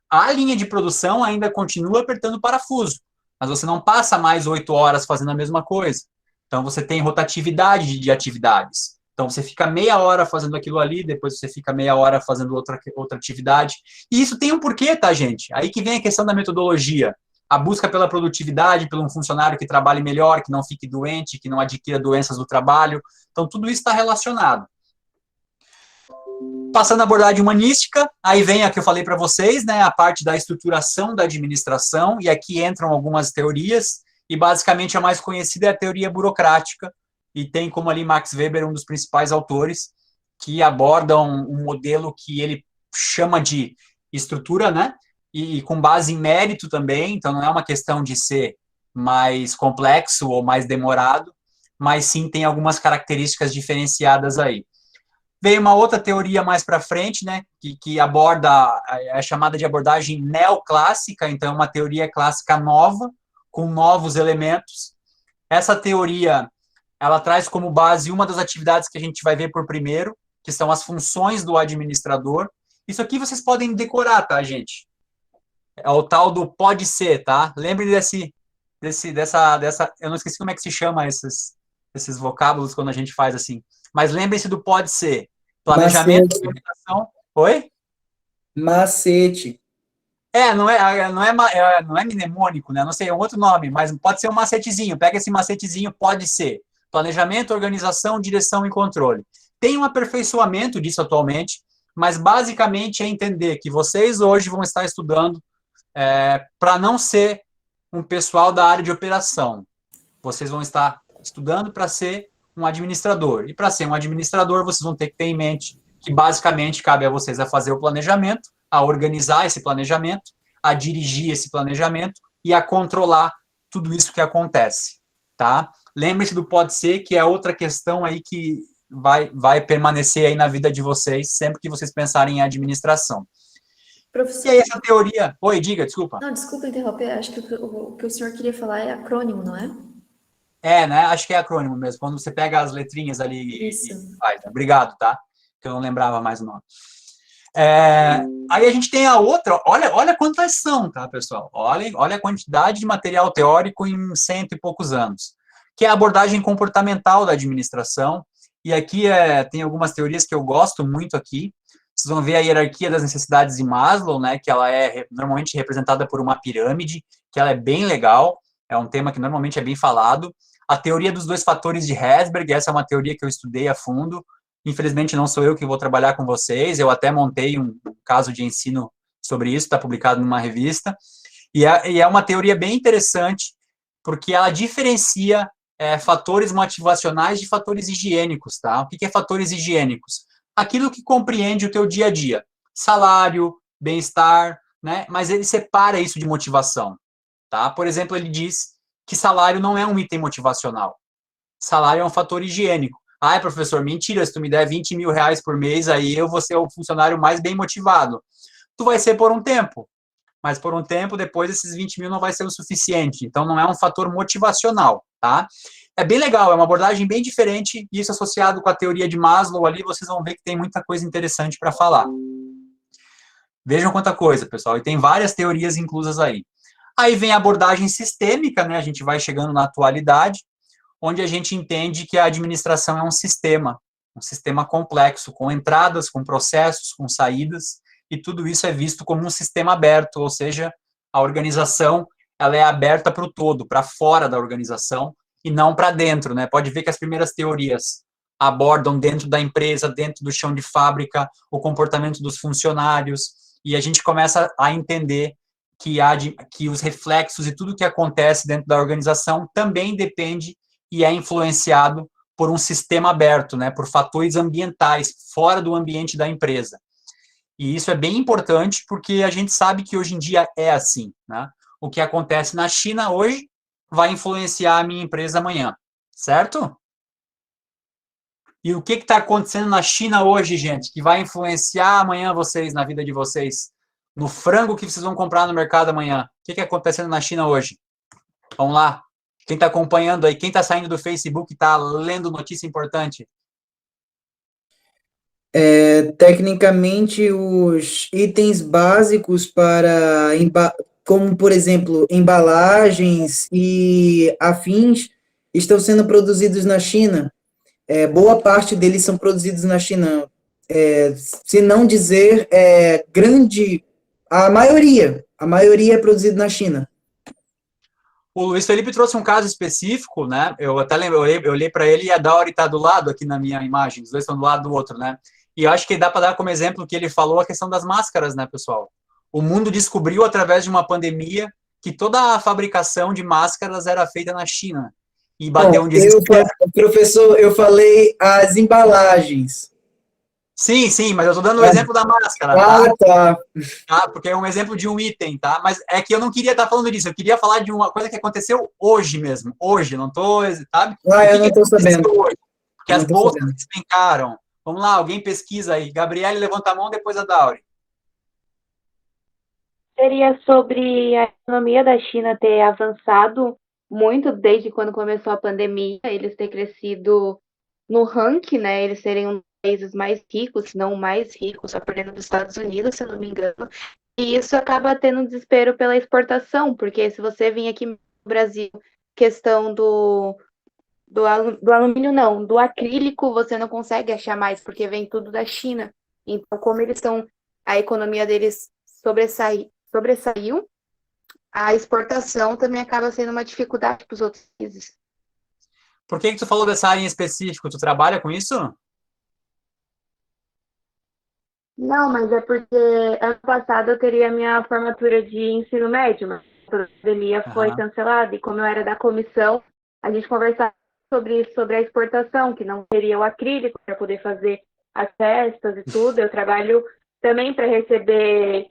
A linha de produção ainda continua apertando o parafuso, mas você não passa mais 8 horas fazendo a mesma coisa. Então, você tem rotatividade de atividades. Então, você fica meia hora fazendo aquilo ali, depois você fica meia hora fazendo outra atividade. E isso tem um porquê, tá, gente? Aí que vem a questão da metodologia. A busca pela produtividade, pelo um funcionário que trabalhe melhor, que não fique doente, que não adquira doenças do trabalho. Então, tudo isso está relacionado. Passando a abordagem humanística, aí vem a que eu falei para vocês, né, a parte da estruturação da administração, e aqui entram algumas teorias, e basicamente a mais conhecida é a teoria burocrática, e tem como ali Max Weber, um dos principais autores, que abordam um modelo que ele chama de estrutura, né, e com base em mérito também, então não é uma questão de ser mais complexo ou mais demorado, mas sim tem algumas características diferenciadas aí. Veio uma outra teoria mais para frente, né, que aborda a chamada de abordagem neoclássica, então é uma teoria clássica nova, com novos elementos. Essa teoria, ela traz como base uma das atividades que a gente vai ver por primeiro, que são as funções do administrador. Isso aqui vocês podem decorar, tá, gente? É o tal do pode ser, tá? Lembre dessa, eu não esqueci como é que se chama esses vocábulos quando a gente faz assim. Mas lembre-se do pode ser. Planejamento, organização. Oi? Macete. Não é mnemônico, né? Não sei, é um outro nome, mas pode ser um macetezinho. Pega esse macetezinho, pode ser. Planejamento, organização, direção e controle. Tem um aperfeiçoamento disso atualmente, mas basicamente é entender que vocês hoje vão estar estudando para não ser um pessoal da área de operação. Vocês vão estar estudando para ser um administrador. E para ser um administrador, vocês vão ter que ter em mente que basicamente cabe a vocês a fazer o planejamento, a organizar esse planejamento, a dirigir esse planejamento e a controlar tudo isso que acontece, tá? Lembre-se do pode ser, que é outra questão aí que vai permanecer aí na vida de vocês, sempre que vocês pensarem em administração. Professor... E aí essa teoria... Oi, diga, desculpa. Não, desculpa interromper, acho que o que o senhor queria falar é acrônimo, não é? Né? Acho que é acrônimo mesmo, quando você pega as letrinhas ali Isso. e faz. Obrigado, tá? Que eu não lembrava mais o nome. Aí a gente tem a outra, olha quantas são, tá, pessoal? Olha a quantidade de material teórico em 100 e poucos anos, que é a abordagem comportamental da administração, e aqui tem algumas teorias que eu gosto muito aqui. Vocês vão ver a hierarquia das necessidades de Maslow, né, que ela é normalmente representada por uma pirâmide, que ela é bem legal, é um tema que normalmente é bem falado. A teoria dos 2 fatores de Herzberg, essa é uma teoria que eu estudei a fundo. Infelizmente não sou eu que vou trabalhar com vocês, eu até montei um caso de ensino sobre isso, está publicado numa revista, e é uma teoria bem interessante, porque ela diferencia fatores motivacionais de fatores higiênicos, tá? O que é fatores higiênicos? Aquilo que compreende o teu dia a dia, salário, bem-estar, né? Mas ele separa isso de motivação, tá? Por exemplo, ele diz que salário não é um item motivacional, salário é um fator higiênico. Professor, mentira, se tu me der 20 mil reais por mês, aí eu vou ser o funcionário mais bem motivado. Tu vai ser por um tempo, mas por um tempo, depois esses 20 mil não vai ser o suficiente, então não é um fator motivacional, tá? É bem legal, é uma abordagem bem diferente, e isso associado com a teoria de Maslow ali, vocês vão ver que tem muita coisa interessante para falar. Vejam quanta coisa, pessoal, e tem várias teorias inclusas aí. Aí vem a abordagem sistêmica, né, a gente vai chegando na atualidade, onde a gente entende que a administração é um sistema complexo, com entradas, com processos, com saídas, e tudo isso é visto como um sistema aberto, ou seja, a organização ela é aberta para o todo, para fora da organização, e não para dentro, né? Pode ver que as primeiras teorias abordam dentro da empresa, dentro do chão de fábrica, o comportamento dos funcionários, e a gente começa a entender que os reflexos e tudo que acontece dentro da organização também depende e é influenciado por um sistema aberto, né, por fatores ambientais, fora do ambiente da empresa. E isso é bem importante porque a gente sabe que hoje em dia é assim, né? O que acontece na China hoje vai influenciar a minha empresa amanhã, certo? E o que está acontecendo na China hoje, gente, que vai influenciar amanhã vocês, na vida de vocês? No frango que vocês vão comprar no mercado amanhã. O que está acontecendo na China hoje? Vamos lá. Quem está acompanhando aí, quem está saindo do Facebook, está lendo notícia importante? Tecnicamente, os itens básicos para, como, por exemplo, embalagens e afins, estão sendo produzidos na China. boa parte deles são produzidos na China. Se não dizer a maioria é produzido na China. O Luiz Felipe trouxe um caso específico, né? Eu até lembro, eu olhei para ele e a Dauri está do lado aqui na minha imagem, os dois estão do lado do outro, né? E eu acho que dá para dar como exemplo que ele falou a questão das máscaras, né, pessoal? O mundo descobriu através de uma pandemia que toda a fabricação de máscaras era feita na China. E bateu um desespero. Professor, eu falei as embalagens. Sim, mas eu estou dando o exemplo da máscara, tá? Porque é um exemplo de um item, tá? Mas é que eu não queria estar falando disso, eu queria falar de uma coisa que aconteceu hoje mesmo. Hoje, não estou, sabe? Eu não estou sabendo. Hoje? Porque as bolsas despencaram. Vamos lá, alguém pesquisa aí. Gabriele, levanta a mão, depois a Dauri. Seria sobre a economia da China ter avançado muito desde quando começou a pandemia, eles ter crescido no ranking, né? Eles serem um dos países mais ricos, se não o mais rico, só perdendo dos Estados Unidos, se eu não me engano. E isso acaba tendo um desespero pela exportação, porque se você vir aqui no Brasil, questão do alumínio, não, do acrílico, você não consegue achar mais, porque vem tudo da China. Então, como eles estão, a economia deles sobressaiu, a exportação também acaba sendo uma dificuldade para os outros países. Por que tu falou dessa área em específico? Tu trabalha com isso? Não, mas é porque ano passado eu teria minha formatura de ensino médio, mas a pandemia foi cancelada, e como eu era da comissão, a gente conversava sobre a exportação, que não teria o acrílico para poder fazer as festas e tudo. Eu trabalho também para receber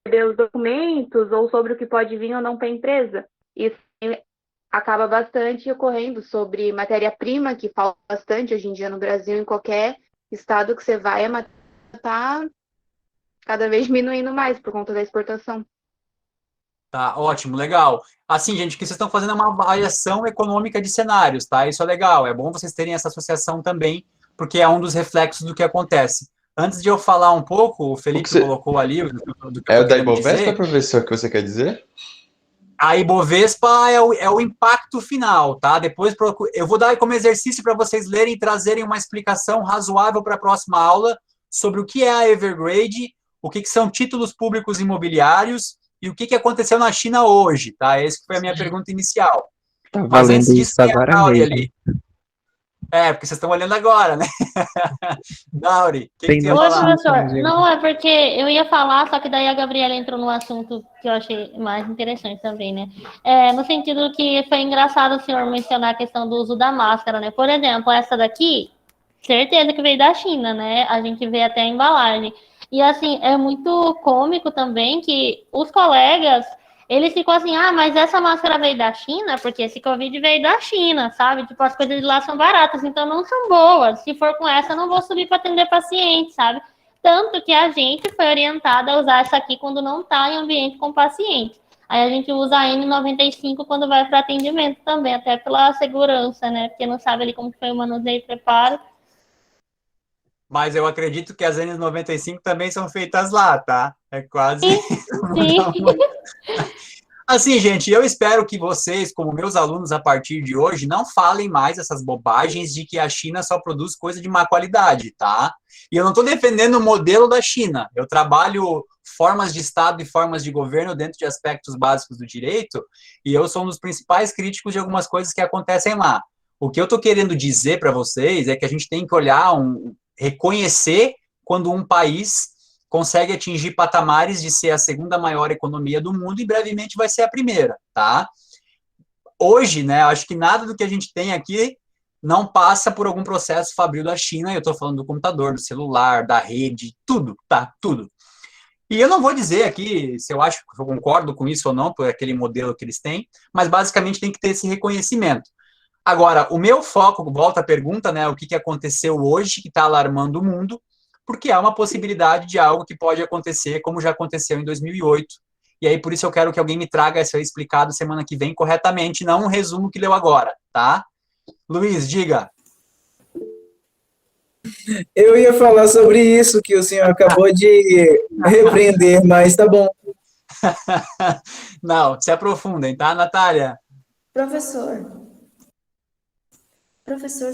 os documentos ou sobre o que pode vir ou não para a empresa. Isso acaba bastante ocorrendo sobre matéria-prima, que falta bastante hoje em dia no Brasil, em qualquer estado que você vai, a matéria está cada vez diminuindo mais por conta da exportação. Tá, ótimo, legal. Assim, gente, que vocês estão fazendo uma avaliação econômica de cenários, tá? Isso é legal, é bom vocês terem essa associação também, porque é um dos reflexos do que acontece. Antes de eu falar um pouco, o Felipe colocou ali do que é o da Ibovespa, professor, que você quer dizer? A Ibovespa é o impacto final, tá? Depois eu vou dar como exercício para vocês lerem e trazerem uma explicação razoável para a próxima aula sobre o que é a Evergrande, o que são títulos públicos imobiliários e o que aconteceu na China hoje, tá? Essa foi a minha pergunta inicial. Tá valendo isso agora mesmo. Ali. Porque vocês estão olhando agora, né? Dauri, o que você ia Oi, falar? professor. Não, é porque eu ia falar, só que daí a Gabriela entrou no assunto que eu achei mais interessante também, né? No sentido que foi engraçado o senhor mencionar a questão do uso da máscara, né? Por exemplo, essa daqui, certeza que veio da China, né? A gente vê até a embalagem. E, assim, é muito cômico também que os colegas, eles ficam assim, mas essa máscara veio da China, porque esse Covid veio da China, sabe? Tipo, as coisas de lá são baratas, então não são boas. Se for com essa, eu não vou subir para atender paciente, sabe? Tanto que a gente foi orientada a usar essa aqui quando não está em ambiente com paciente. Aí a gente usa a N95 quando vai para atendimento também, até pela segurança, né? Porque não sabe ali como foi o manuseio e preparo. Mas eu acredito que as N95 também são feitas lá, tá? É quase... Sim. Assim, gente, eu espero que vocês, como meus alunos a partir de hoje, não falem mais essas bobagens de que a China só produz coisa de má qualidade, tá? E eu não estou defendendo o modelo da China. Eu trabalho formas de Estado e formas de governo dentro de aspectos básicos do direito, e eu sou um dos principais críticos de algumas coisas que acontecem lá. O que eu estou querendo dizer para vocês é que a gente tem que olhar, reconhecer quando um país consegue atingir patamares de ser a segunda maior economia do mundo e brevemente vai ser a primeira, tá? Hoje, né, acho que nada do que a gente tem aqui não passa por algum processo fabril da China, eu estou falando do computador, do celular, da rede, tudo, tá? Tudo. E eu não vou dizer aqui se eu acho que eu concordo com isso ou não, por aquele modelo que eles têm, mas basicamente tem que ter esse reconhecimento. Agora, o meu foco, volta à pergunta, né, o que aconteceu hoje que está alarmando o mundo, porque há uma possibilidade de algo que pode acontecer, como já aconteceu em 2008. E aí, por isso eu quero que alguém me traga isso aí explicado semana que vem corretamente, não um resumo que leu agora, tá? Luiz, diga. Eu ia falar sobre isso que o senhor acabou de repreender, mas tá bom. Não, se aprofundem, tá, Natália? Professor,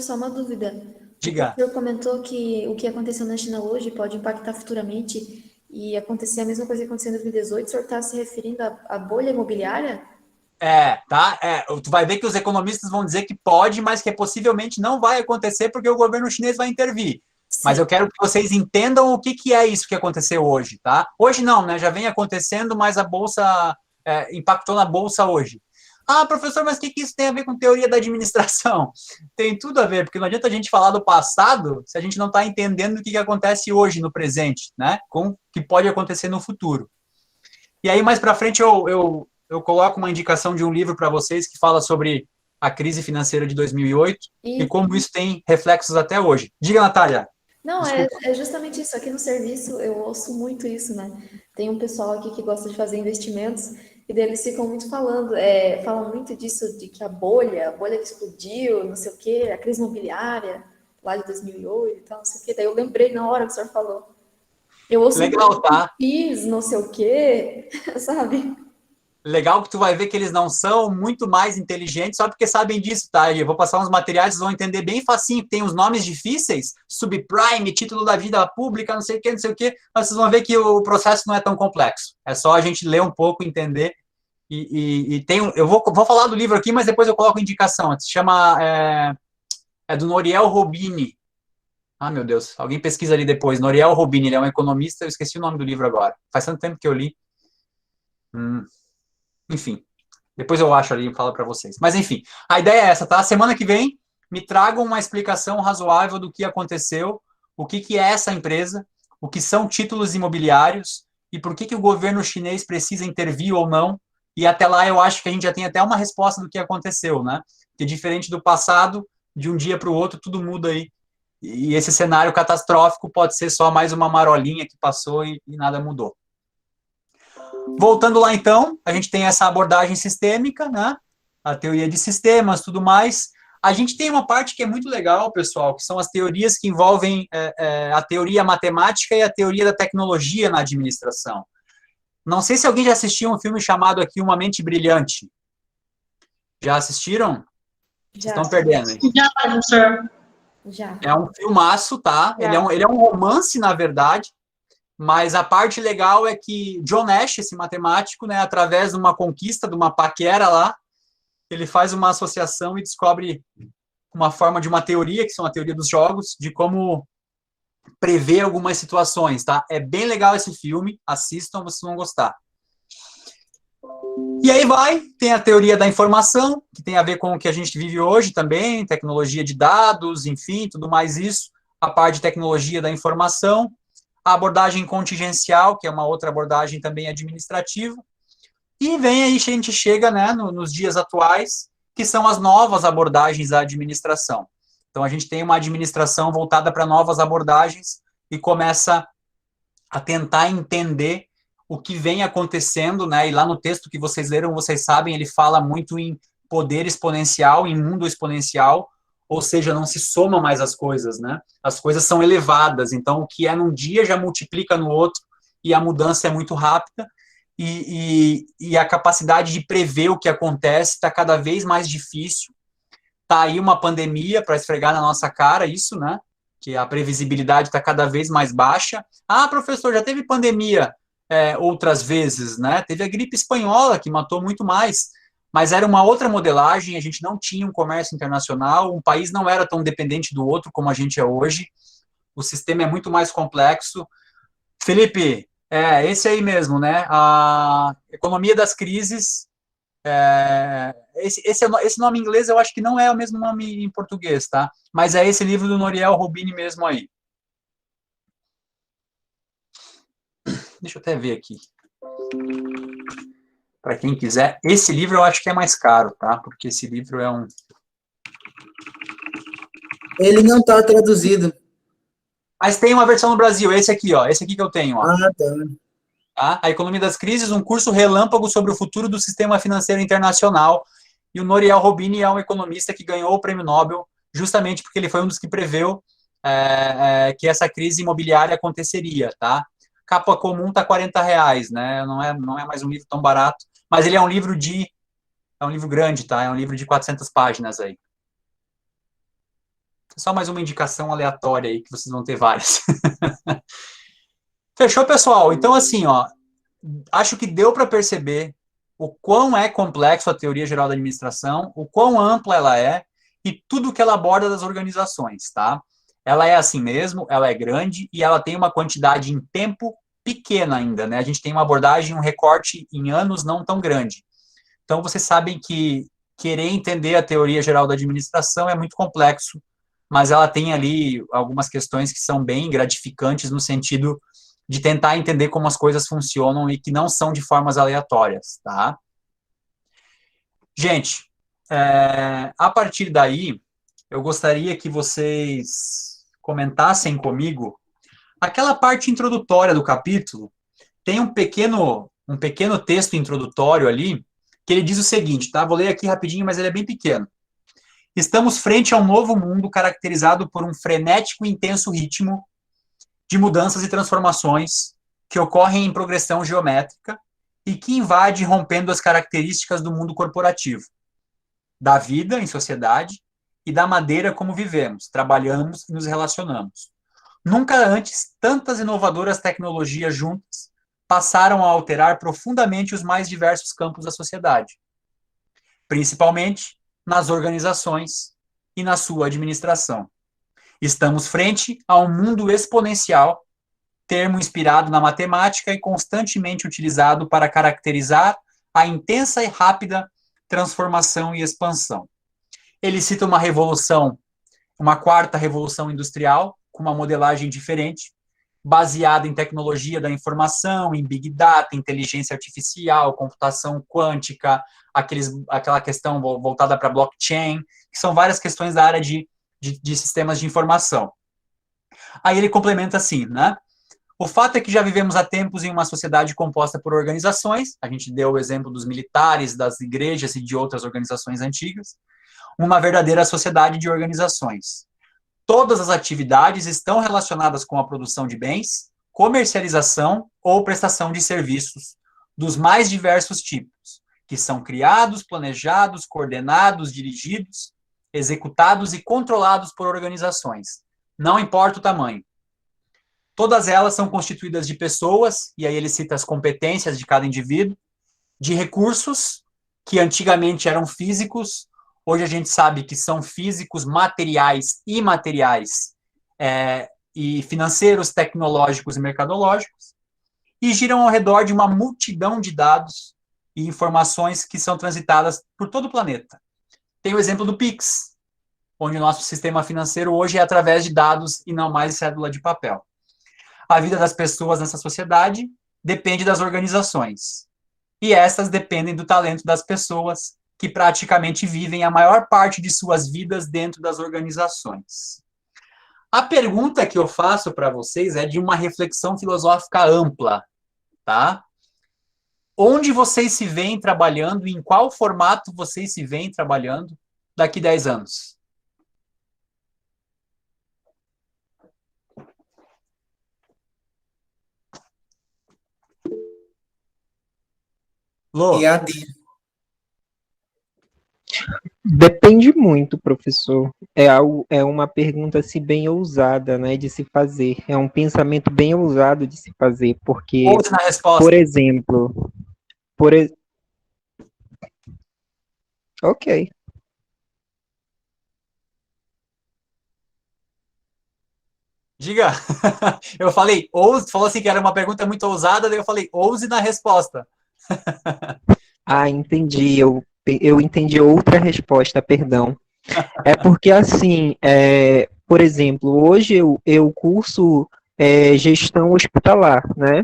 só uma dúvida. Diga. O senhor comentou que o que aconteceu na China hoje pode impactar futuramente e acontecer a mesma coisa que aconteceu em 2018. O senhor está se referindo à bolha imobiliária? Tá? Tu vai ver que os economistas vão dizer que pode, mas que possivelmente não vai acontecer porque o governo chinês vai intervir. Sim. Mas eu quero que vocês entendam o que é isso que aconteceu hoje, tá? Hoje não, né? Já vem acontecendo, mas a Bolsa impactou na Bolsa hoje. Ah, professor, mas o que isso tem a ver com teoria da administração? Tem tudo a ver, porque não adianta a gente falar do passado se a gente não está entendendo o que acontece hoje, no presente, né? Com o que pode acontecer no futuro. E aí, mais para frente, eu coloco uma indicação de um livro para vocês que fala sobre a crise financeira de 2008 e como isso tem reflexos até hoje. Diga, Natália. Não, é justamente isso. Aqui no serviço eu ouço muito isso, né? Tem um pessoal aqui que gosta de fazer investimentos e daí eles ficam muito falam muito disso, de que a bolha que explodiu, não sei o quê, a crise imobiliária lá de 2008 e tal, não sei o quê. Daí eu lembrei na hora que o senhor falou. Eu ouço legal, tá? PIS, não sei o quê, sabe? Legal que tu vai ver que eles não são muito mais inteligentes só porque sabem disso, tá? Eu vou passar uns materiais, vocês vão entender bem facinho. Tem uns nomes difíceis, subprime, título da vida pública, não sei o que, mas vocês vão ver que o processo não é tão complexo. É só a gente ler um pouco, entender. Eu vou falar do livro aqui, mas depois eu coloco indicação. Se chama... É do Nouriel Roubini. Ah, meu Deus. Alguém pesquisa ali depois. Nouriel Roubini, ele é um economista. Eu esqueci o nome do livro agora. Faz tanto tempo que eu li. Enfim, depois eu acho ali e falo para vocês. Mas, enfim, a ideia é essa, tá? Semana que vem, me tragam uma explicação razoável do que aconteceu, o que é essa empresa, o que são títulos imobiliários e por que o governo chinês precisa intervir ou não. E até lá eu acho que a gente já tem até uma resposta do que aconteceu, né? Porque diferente do passado, de um dia para o outro, tudo muda aí. E esse cenário catastrófico pode ser só mais uma marolinha que passou e nada mudou. Voltando lá, então, a gente tem essa abordagem sistêmica, né? A teoria de sistemas, tudo mais. A gente tem uma parte que é muito legal, pessoal, que são as teorias que envolvem a teoria matemática e a teoria da tecnologia na administração. Não sei se alguém já assistiu um filme chamado aqui Uma Mente Brilhante. Já assistiram? Já. Estão perdendo, hein? Já, professor. Já. É um filmaço, tá? Ele é um romance, na verdade. Mas a parte legal é que John Nash, esse matemático, né, através de uma conquista, de uma paquera lá, ele faz uma associação e descobre uma forma de uma teoria, que são a teoria dos jogos, de como prever algumas situações, tá? É bem legal esse filme, assistam, vocês vão gostar. E aí tem a teoria da informação, que tem a ver com o que a gente vive hoje também, tecnologia de dados, enfim, tudo mais isso, a parte de tecnologia da informação, a abordagem contingencial, que é uma outra abordagem também administrativa, e vem aí, a gente chega, né, nos dias atuais, que são as novas abordagens da administração. Então, a gente tem uma administração voltada para novas abordagens e começa a tentar entender o que vem acontecendo, né, e lá no texto que vocês leram, vocês sabem, ele fala muito em poder exponencial, em mundo exponencial, ou seja, não se soma mais as coisas, né? As coisas são elevadas, então o que é num dia já multiplica no outro, e a mudança é muito rápida, e a capacidade de prever o que acontece está cada vez mais difícil. Está aí uma pandemia para esfregar na nossa cara isso, né? Que a previsibilidade está cada vez mais baixa. Ah, professor, já teve pandemia outras vezes, né? Teve a gripe espanhola, que matou muito mais, mas era uma outra modelagem, a gente não tinha um comércio internacional, um país não era tão dependente do outro como a gente é hoje, o sistema é muito mais complexo. Felipe, esse aí mesmo, né? A economia das crises, esse nome em inglês eu acho que não é o mesmo nome em português, tá? Mas é esse livro do Nouriel Roubini mesmo aí. Deixa eu até ver aqui. Para quem quiser, esse livro eu acho que é mais caro, tá? Porque esse livro é um... Ele não está traduzido. Mas tem uma versão no Brasil, esse aqui, ó. Esse aqui que eu tenho, ó. Ah, Tá? A Economia das Crises, um curso relâmpago sobre o futuro do sistema financeiro internacional. E o Nouriel Roubini é um economista que ganhou o prêmio Nobel justamente porque ele foi um dos que preveu que essa crise imobiliária aconteceria, tá? Capa comum tá R$40, né? Não é mais um livro tão barato, mas ele é um livro grande, tá? É um livro de 400 páginas aí. Só mais uma indicação aleatória aí, que vocês vão ter várias. Fechou, pessoal? Então, assim, ó, acho que deu para perceber o quão é complexo a teoria geral da administração, o quão ampla ela é e tudo que ela aborda das organizações, tá? Ela é assim mesmo, ela é grande e ela tem uma quantidade em tempo pequena ainda, né? A gente tem uma abordagem, um recorte em anos não tão grande. Então, vocês sabem que querer entender a teoria geral da administração é muito complexo, mas ela tem ali algumas questões que são bem gratificantes no sentido de tentar entender como as coisas funcionam e que não são de formas aleatórias, tá? Gente, a partir daí, eu gostaria que vocês comentassem comigo aquela parte introdutória do capítulo. Tem um pequeno texto introdutório ali, que ele diz o seguinte, tá? Vou ler aqui rapidinho, mas ele é bem pequeno. Estamos frente a um novo mundo caracterizado por um frenético e intenso ritmo de mudanças e transformações que ocorrem em progressão geométrica e que invade rompendo as características do mundo corporativo, da vida em sociedade e da maneira como vivemos, trabalhamos e nos relacionamos. Nunca antes, tantas inovadoras tecnologias juntas passaram a alterar profundamente os mais diversos campos da sociedade, principalmente nas organizações e na sua administração. Estamos frente a um mundo exponencial, termo inspirado na matemática e constantemente utilizado para caracterizar a intensa e rápida transformação e expansão. Ele cita uma revolução, uma quarta revolução industrial, com uma modelagem diferente, baseada em tecnologia da informação, em Big Data, inteligência artificial, computação quântica, aquela questão voltada para blockchain, que são várias questões da área de sistemas de informação. Aí ele complementa assim, né? O fato é que já vivemos há tempos em uma sociedade composta por organizações, a gente deu o exemplo dos militares, das igrejas e de outras organizações antigas, uma verdadeira sociedade de organizações. Todas as atividades estão relacionadas com a produção de bens, comercialização ou prestação de serviços dos mais diversos tipos, que são criados, planejados, coordenados, dirigidos, executados e controlados por organizações. Não importa o tamanho. Todas elas são constituídas de pessoas, e aí ele cita as competências de cada indivíduo, de recursos, que antigamente eram físicos, hoje a gente sabe que são físicos, materiais, imateriais, e financeiros, tecnológicos e mercadológicos, e giram ao redor de uma multidão de dados e informações que são transitadas por todo o planeta. Tem o exemplo do Pix, onde o nosso sistema financeiro hoje é através de dados e não mais cédula de papel. A vida das pessoas nessa sociedade depende das organizações. E essas dependem do talento das pessoas, que praticamente vivem a maior parte de suas vidas dentro das organizações. A pergunta que eu faço para vocês é de uma reflexão filosófica ampla, tá? Onde vocês se veem trabalhando e em qual formato vocês se veem trabalhando daqui 10 anos? Lô? Depende muito, professor. É uma pergunta assim, bem ousada, né, de se fazer. É um pensamento bem ousado de se fazer, porque, Ouça na resposta. por exemplo, ok. Diga. Eu falei, falou assim que era uma pergunta muito ousada, daí eu falei, ouse na resposta. Ah, entendi. Eu entendi outra resposta, perdão. É porque, assim, por exemplo, hoje eu curso gestão hospitalar, né?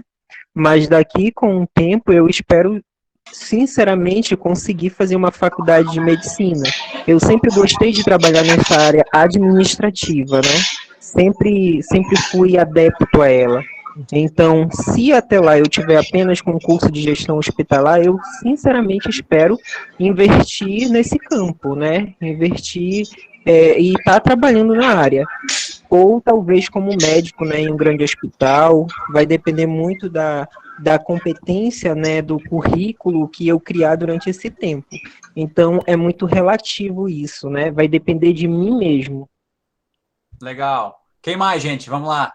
Mas daqui com o tempo eu espero, sinceramente, conseguir fazer uma faculdade de medicina. Eu sempre gostei de trabalhar nessa área administrativa, né? Sempre fui adepto a ela. Então, se até lá eu tiver apenas com curso de gestão hospitalar, eu sinceramente espero investir nesse campo, né? Investir e estar trabalhando na área. Ou talvez como médico, né, em um grande hospital. Vai depender muito da competência, né, do currículo que eu criar durante esse tempo. Então, é muito relativo isso, né? Vai depender de mim mesmo. Legal. Quem mais, gente? Vamos lá.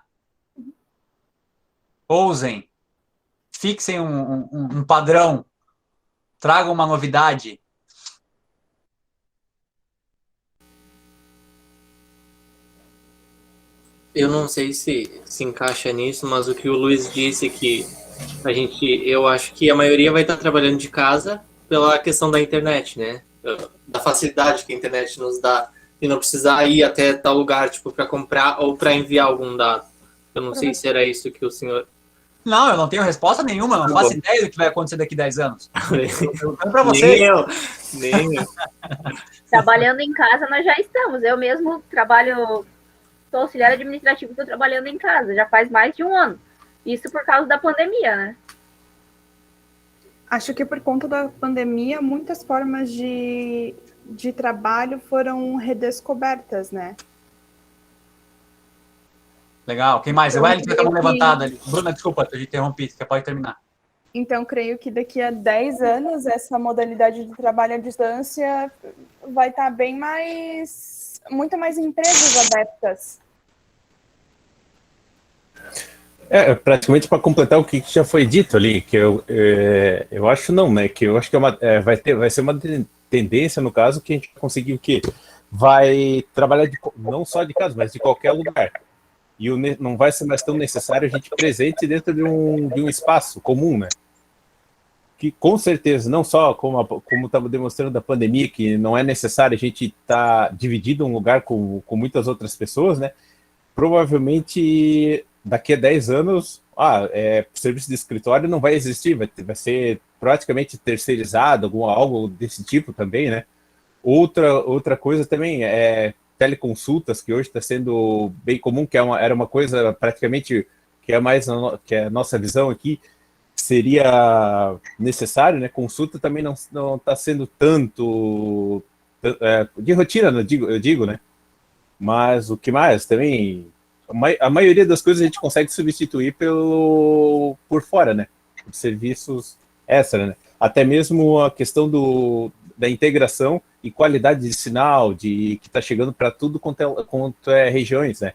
Ousem. Fixem um padrão. Tragam uma novidade. Eu não sei se encaixa nisso, mas o que o Luiz disse que eu acho que a maioria vai estar trabalhando de casa pela questão da internet, né? Da facilidade que a internet nos dá e não precisar ir até tal lugar, tipo, para comprar ou para enviar algum dado. Eu não sei se era isso que o senhor... Não, eu não tenho resposta nenhuma, não faço ideia do que vai acontecer daqui a 10 anos. Eu para você. Nem eu. Trabalhando em casa, nós já estamos. Eu mesmo sou auxiliar administrativo, estou trabalhando em casa, já faz mais de um ano. Isso por causa da pandemia, né? Acho que por conta da pandemia, muitas formas de trabalho foram redescobertas, né? Legal. Quem mais? O Wellington com a mão levantada ali. Bruna, desculpa, eu te interrompi, você pode terminar. Então, creio que daqui a 10 anos, essa modalidade de trabalho à distância vai estar muito mais empresas abertas. Praticamente para completar o que já foi dito ali, que eu acho não, né? Que eu acho que vai ser uma tendência, no caso, que a gente vai conseguir o quê? Vai trabalhar não só de casa, mas de qualquer lugar. E não vai ser mais tão necessário a gente presente dentro de um espaço comum, né? Que com certeza, não só como estava demonstrando da pandemia, que não é necessário a gente estar dividido um lugar com muitas outras pessoas, né? Provavelmente daqui a 10 anos, serviço de escritório não vai existir, vai ser praticamente terceirizado, algo desse tipo também, né? Outra coisa também é teleconsultas, que hoje está sendo bem comum, que era uma coisa praticamente que é a nossa visão aqui, seria necessário, né? Consulta também não está sendo tanto de rotina, eu digo, né? Mas o que mais também, a maioria das coisas a gente consegue substituir por fora, né? Por serviços extra, né? Até mesmo a questão da integração e qualidade de sinal, que está chegando para tudo quanto é regiões, né?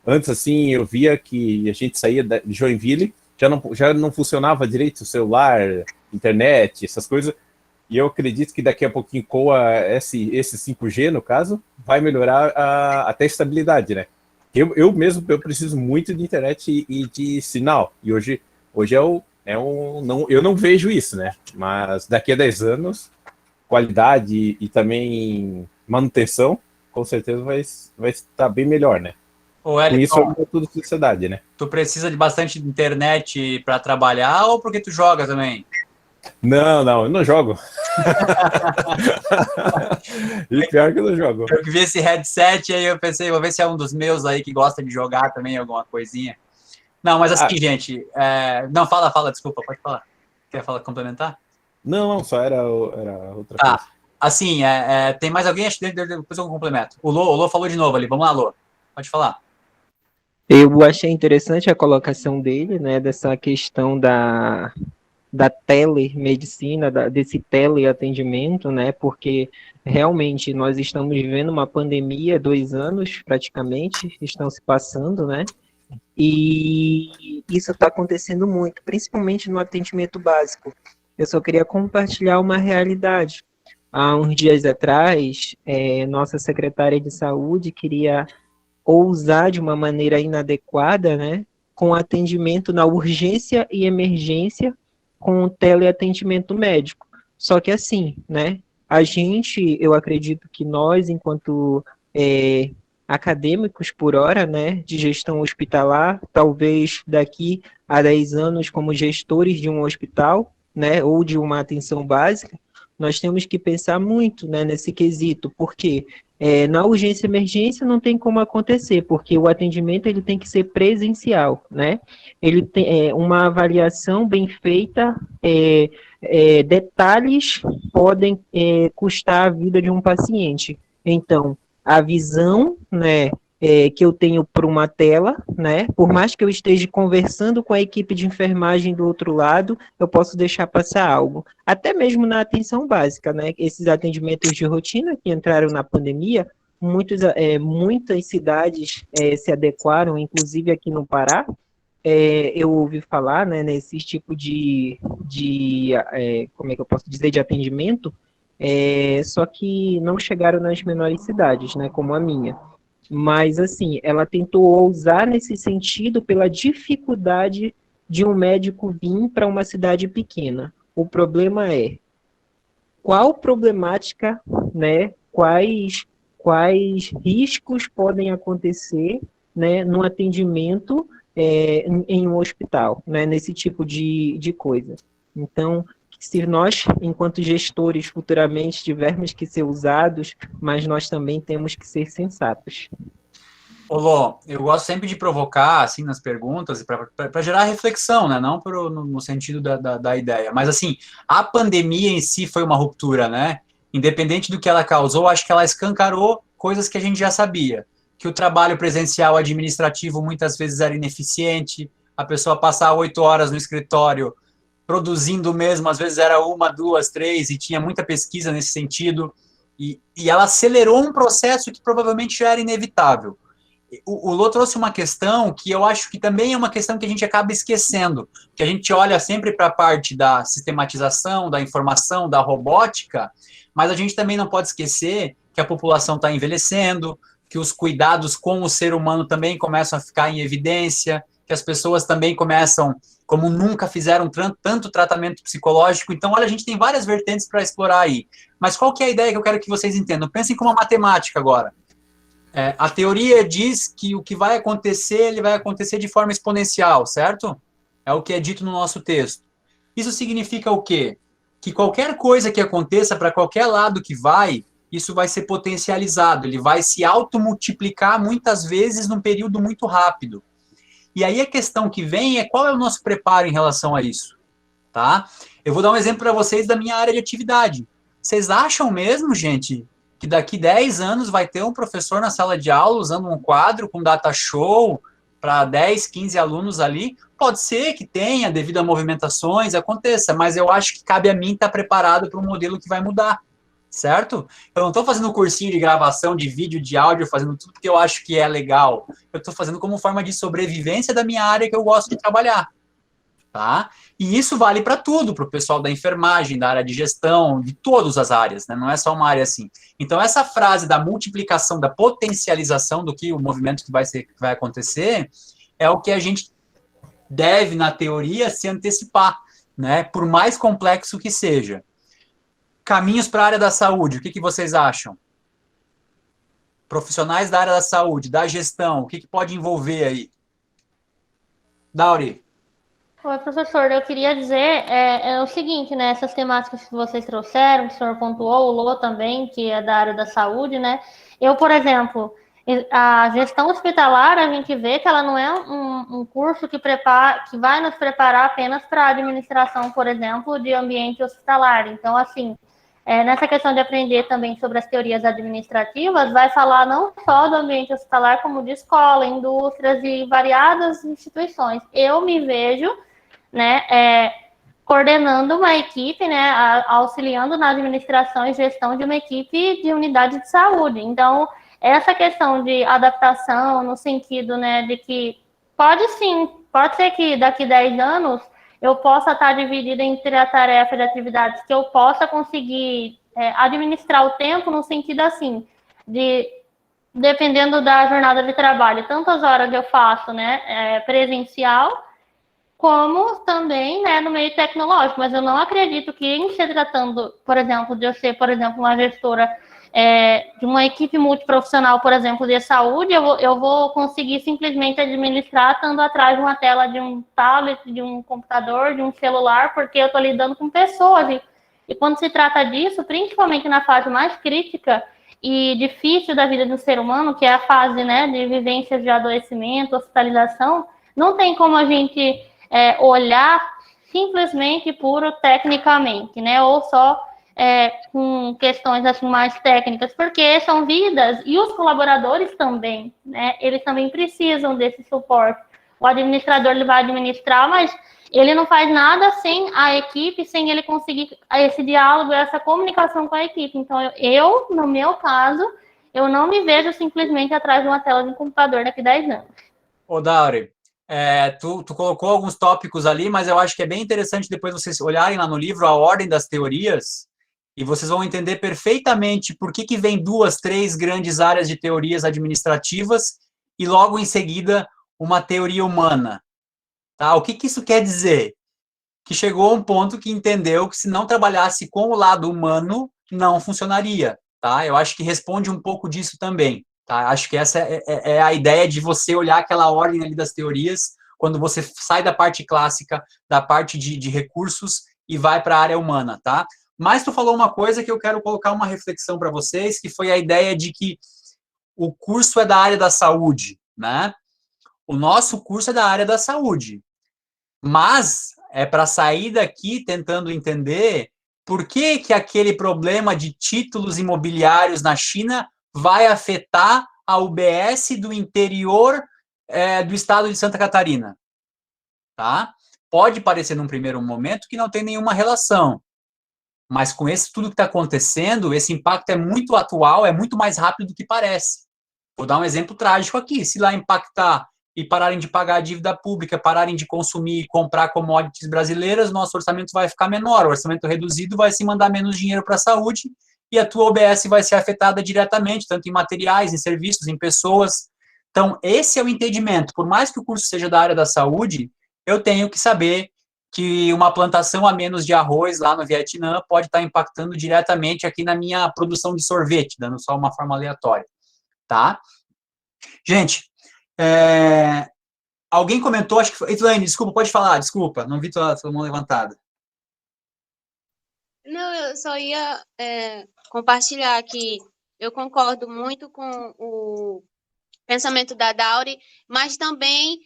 Antes, assim, eu via que a gente saía de Joinville, já não funcionava direito o celular, internet, essas coisas, e eu acredito que daqui a pouquinho, com esse 5G, no caso, vai melhorar até a estabilidade, né? Eu mesmo preciso muito de internet e de sinal, e hoje eu não vejo isso, né? Mas daqui a 10 anos, qualidade e também manutenção, com certeza vai estar bem melhor, né? Ô, Wellington, com isso é tudo sociedade, né? Tu precisa de bastante internet para trabalhar ou porque tu joga também? Não, eu não jogo. E pior que eu não jogo. Eu vi esse headset aí, eu pensei, vou ver se é um dos meus aí que gosta de jogar também alguma coisinha. Não, mas assim, gente, não, fala, desculpa, pode falar. Quer complementar? Não, só era outra coisa. Assim, tem mais alguém? Acho que depois eu complemento. O Lô falou de novo ali, vamos lá, Lô, pode falar. Eu achei interessante a colocação dele, né, dessa questão da telemedicina, desse teleatendimento, né, porque realmente nós estamos vivendo uma pandemia, 2 anos praticamente, estão se passando, né, e isso está acontecendo muito, principalmente no atendimento básico. Eu só queria compartilhar uma realidade. Há uns dias atrás, nossa secretária de saúde queria ousar de uma maneira inadequada, né, com atendimento na urgência e emergência com teleatendimento médico. Só que assim, né, eu acredito que nós, enquanto acadêmicos por hora, né, de gestão hospitalar, talvez daqui a 10 anos como gestores de um hospital, né, ou de uma atenção básica, nós temos que pensar muito, né, nesse quesito, porque na urgência e emergência não tem como acontecer, porque o atendimento ele tem que ser presencial, né? Ele tem uma avaliação bem feita, detalhes podem custar a vida de um paciente. Então, a visão, né, que eu tenho por uma tela, né, por mais que eu esteja conversando com a equipe de enfermagem do outro lado, eu posso deixar passar algo. Até mesmo na atenção básica, né, esses atendimentos de rotina que entraram na pandemia, muitas cidades se adequaram, inclusive aqui no Pará, eu ouvi falar, né, nesse tipo como é que eu posso dizer, de atendimento, só que não chegaram nas menores cidades, né, como a minha. Mas, assim, ela tentou ousar nesse sentido pela dificuldade de um médico vir para uma cidade pequena. O problema é qual problemática, né, quais riscos podem acontecer, né, no atendimento em um hospital, né, nesse tipo de coisa. Então, se nós, enquanto gestores, futuramente tivermos que ser usados, mas nós também temos que ser sensatos. Ô, Lô, eu gosto sempre de provocar, assim, nas perguntas, para gerar reflexão, né? Não no sentido da ideia. Mas, assim, a pandemia em si foi uma ruptura, né? Independente do que ela causou, acho que ela escancarou coisas que a gente já sabia. Que o trabalho presencial administrativo muitas vezes era ineficiente, a pessoa passava 8 horas no escritório produzindo mesmo, às vezes era 1, 2, 3, e tinha muita pesquisa nesse sentido. E ela acelerou um processo que provavelmente já era inevitável. O Lô trouxe uma questão que eu acho que também é uma questão que a gente acaba esquecendo, que a gente olha sempre para a parte da sistematização, da informação, da robótica, mas a gente também não pode esquecer que a população está envelhecendo, que os cuidados com o ser humano também começam a ficar em evidência, que as pessoas também começam, como nunca fizeram tanto tratamento psicológico. Então, olha, a gente tem várias vertentes para explorar aí. Mas qual que é a ideia que eu quero que vocês entendam? Pensem como uma matemática agora. A teoria diz que o que vai acontecer, ele vai acontecer de forma exponencial, certo? É o que é dito no nosso texto. Isso significa o quê? Que qualquer coisa que aconteça para qualquer lado que vai, isso vai ser potencializado, ele vai se automultiplicar muitas vezes num período muito rápido. E aí a questão que vem é qual é o nosso preparo em relação a isso, tá? Eu vou dar um exemplo para vocês da minha área de atividade. Vocês acham mesmo, gente, que daqui 10 anos vai ter um professor na sala de aula usando um quadro com data show para 10, 15 alunos ali? Pode ser que tenha, devido a movimentações, aconteça, mas eu acho que cabe a mim estar preparado para um modelo que vai mudar, certo? Eu não estou fazendo um cursinho de gravação, de vídeo, de áudio, fazendo tudo porque eu acho que é legal. Eu estou fazendo como forma de sobrevivência da minha área que eu gosto de trabalhar, tá? E isso vale para tudo, para o pessoal da enfermagem, da área de gestão, de todas as áreas, né? Não é só uma área assim. Então, essa frase da multiplicação, da potencialização do que o movimento que vai acontecer, é o que a gente deve, na teoria, se antecipar, né? Por mais complexo que seja. Caminhos para a área da saúde, o que vocês acham? Profissionais da área da saúde, da gestão, o que pode envolver aí? Dauri. Oi, professor, eu queria dizer o seguinte, né, essas temáticas que vocês trouxeram, que o senhor pontuou, o Lô também, que é da área da saúde, né, eu, por exemplo, a gestão hospitalar, a gente vê que ela não é um curso que vai nos preparar apenas para a administração, por exemplo, de ambiente hospitalar. Então, assim, nessa questão de aprender também sobre as teorias administrativas, vai falar não só do ambiente hospitalar, como de escola, indústrias e variadas instituições. Eu me vejo, né, coordenando uma equipe, né, auxiliando na administração e gestão de uma equipe de unidade de saúde. Então, essa questão de adaptação, no sentido, né, de que pode ser que daqui 10 anos eu possa estar dividida entre a tarefa de atividades que eu possa conseguir administrar o tempo, no sentido assim, de, dependendo da jornada de trabalho, tantas horas eu faço, né, presencial, como também, né, no meio tecnológico. Mas eu não acredito que, em se tratando, por exemplo, de eu ser, por exemplo, uma gestora de uma equipe multiprofissional, por exemplo, de saúde, eu vou conseguir simplesmente administrar estando atrás de uma tela de um tablet, de um computador, de um celular, porque eu estou lidando com pessoas. E quando se trata disso, principalmente na fase mais crítica e difícil da vida do ser humano, que é a fase, né, de vivências de adoecimento, hospitalização, não tem como a gente olhar simplesmente puro tecnicamente, né, ou só com questões assim mais técnicas, porque são vidas, e os colaboradores também, né, eles também precisam desse suporte. O administrador, ele vai administrar, mas ele não faz nada sem a equipe, sem ele conseguir esse diálogo, essa comunicação com a equipe. Então, no meu caso, Eu não me vejo simplesmente atrás de uma tela de um computador daqui a 10 anos. Ô, Dauri, tu colocou alguns tópicos ali, mas eu acho que é bem interessante depois vocês olharem lá no livro a ordem das teorias, e vocês vão entender perfeitamente por que vem 2, 3 grandes áreas de teorias administrativas e logo em seguida uma teoria humana. Tá? O que isso quer dizer? Que chegou a um ponto que entendeu que se não trabalhasse com o lado humano, não funcionaria. Tá? Eu acho que responde um pouco disso também. Tá? Acho que essa é a ideia de você olhar aquela ordem ali das teorias, quando você sai da parte clássica, da parte de recursos e vai para a área humana. Tá? Mas tu falou uma coisa que eu quero colocar uma reflexão para vocês, que foi a ideia de que o curso é da área da saúde, né? O nosso curso é da área da saúde. Mas é para sair daqui tentando entender por que aquele problema de títulos imobiliários na China vai afetar a UBS do interior do estado de Santa Catarina. Tá? Pode parecer num primeiro momento que não tem nenhuma relação, mas com tudo que está acontecendo, esse impacto é muito atual, é muito mais rápido do que parece. Vou dar um exemplo trágico aqui. Se lá impactar e pararem de pagar a dívida pública, pararem de consumir e comprar commodities brasileiras, nosso orçamento vai ficar menor, o orçamento reduzido vai se mandar menos dinheiro para a saúde e a tua OBS vai ser afetada diretamente, tanto em materiais, em serviços, em pessoas. Então, esse é o entendimento. Por mais que o curso seja da área da saúde, eu tenho que saber que uma plantação a menos de arroz lá no Vietnã pode estar impactando diretamente aqui na minha produção de sorvete, dando só uma forma aleatória, tá? Gente, alguém comentou, acho que foi... Elaine, desculpa, pode falar, desculpa, não vi tua mão levantada. Não, eu só ia compartilhar que eu concordo muito com o pensamento da Dauri, mas também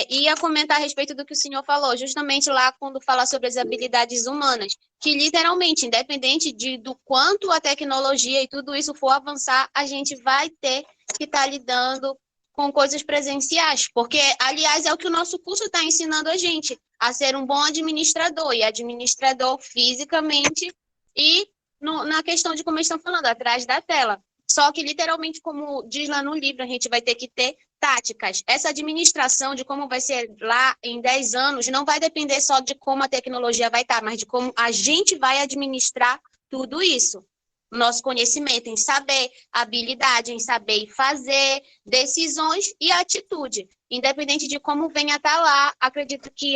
ia comentar a respeito do que o senhor falou, justamente lá quando fala sobre as habilidades humanas, que literalmente, independente do quanto a tecnologia e tudo isso for avançar, a gente vai ter que estar lidando com coisas presenciais, porque, aliás, é o que o nosso curso está ensinando a gente, a ser um bom administrador, e administrador fisicamente e na questão de como eles estão falando, atrás da tela. Só que, literalmente, como diz lá no livro, a gente vai ter que ter táticas. Essa administração de como vai ser lá em 10 anos não vai depender só de como a tecnologia vai estar, mas de como a gente vai administrar tudo isso. Nosso conhecimento em saber, habilidade em saber fazer, decisões e atitude. Independente de como venha a estar lá, acredito que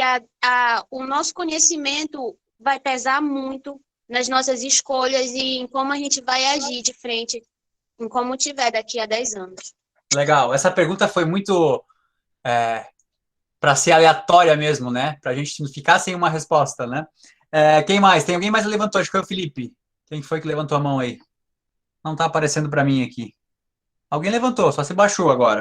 o nosso conhecimento vai pesar muito nas nossas escolhas e em como a gente vai agir de frente em como tiver daqui a 10 anos. Legal. Essa pergunta foi muito para ser aleatória mesmo, né? Para a gente não ficar sem uma resposta, né? Quem mais? Tem alguém mais que levantou? Acho que foi o Felipe. Quem foi que levantou a mão aí? Não está aparecendo para mim aqui. Alguém levantou, só se baixou agora.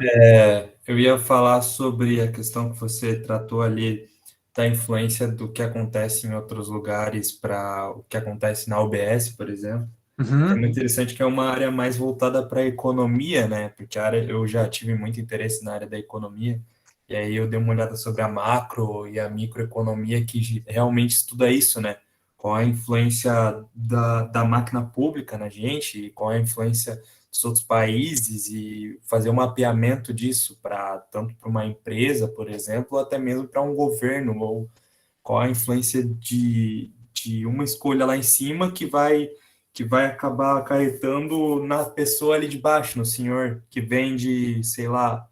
Eu ia falar sobre a questão que você tratou ali da influência do que acontece em outros lugares para o que acontece na UBS, por exemplo. Uhum. É muito interessante que é uma área mais voltada para a economia, né? Porque eu já tive muito interesse na área da economia, e aí eu dei uma olhada sobre a macro e a microeconomia, que realmente estuda isso, né? Qual a influência da máquina pública na gente, e qual a influência dos outros países, e fazer um mapeamento disso tanto para uma empresa, por exemplo, ou até mesmo para um governo, ou qual a influência de uma escolha lá em cima que vai acabar acarretando na pessoa ali de baixo, no senhor que vende, sei lá,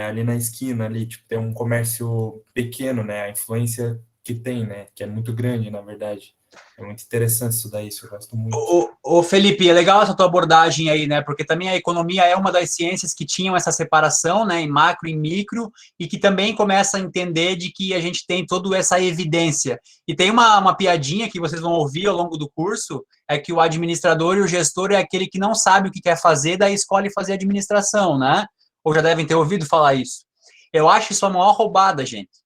ali na esquina, ali, tipo, tem um comércio pequeno, né? A influência que tem, né? Que é muito grande, na verdade. É muito interessante isso daí, isso eu gosto muito. Ô Felipe, é legal essa tua abordagem aí, né? Porque também a economia é uma das ciências que tinham essa separação, né? Em macro e micro, e que também começa a entender de que a gente tem toda essa evidência. E tem uma piadinha que vocês vão ouvir ao longo do curso, é que o administrador e o gestor é aquele que não sabe o que quer fazer, daí escolhe fazer administração, né? Ou já devem ter ouvido falar isso. Eu acho isso a maior roubada, gente.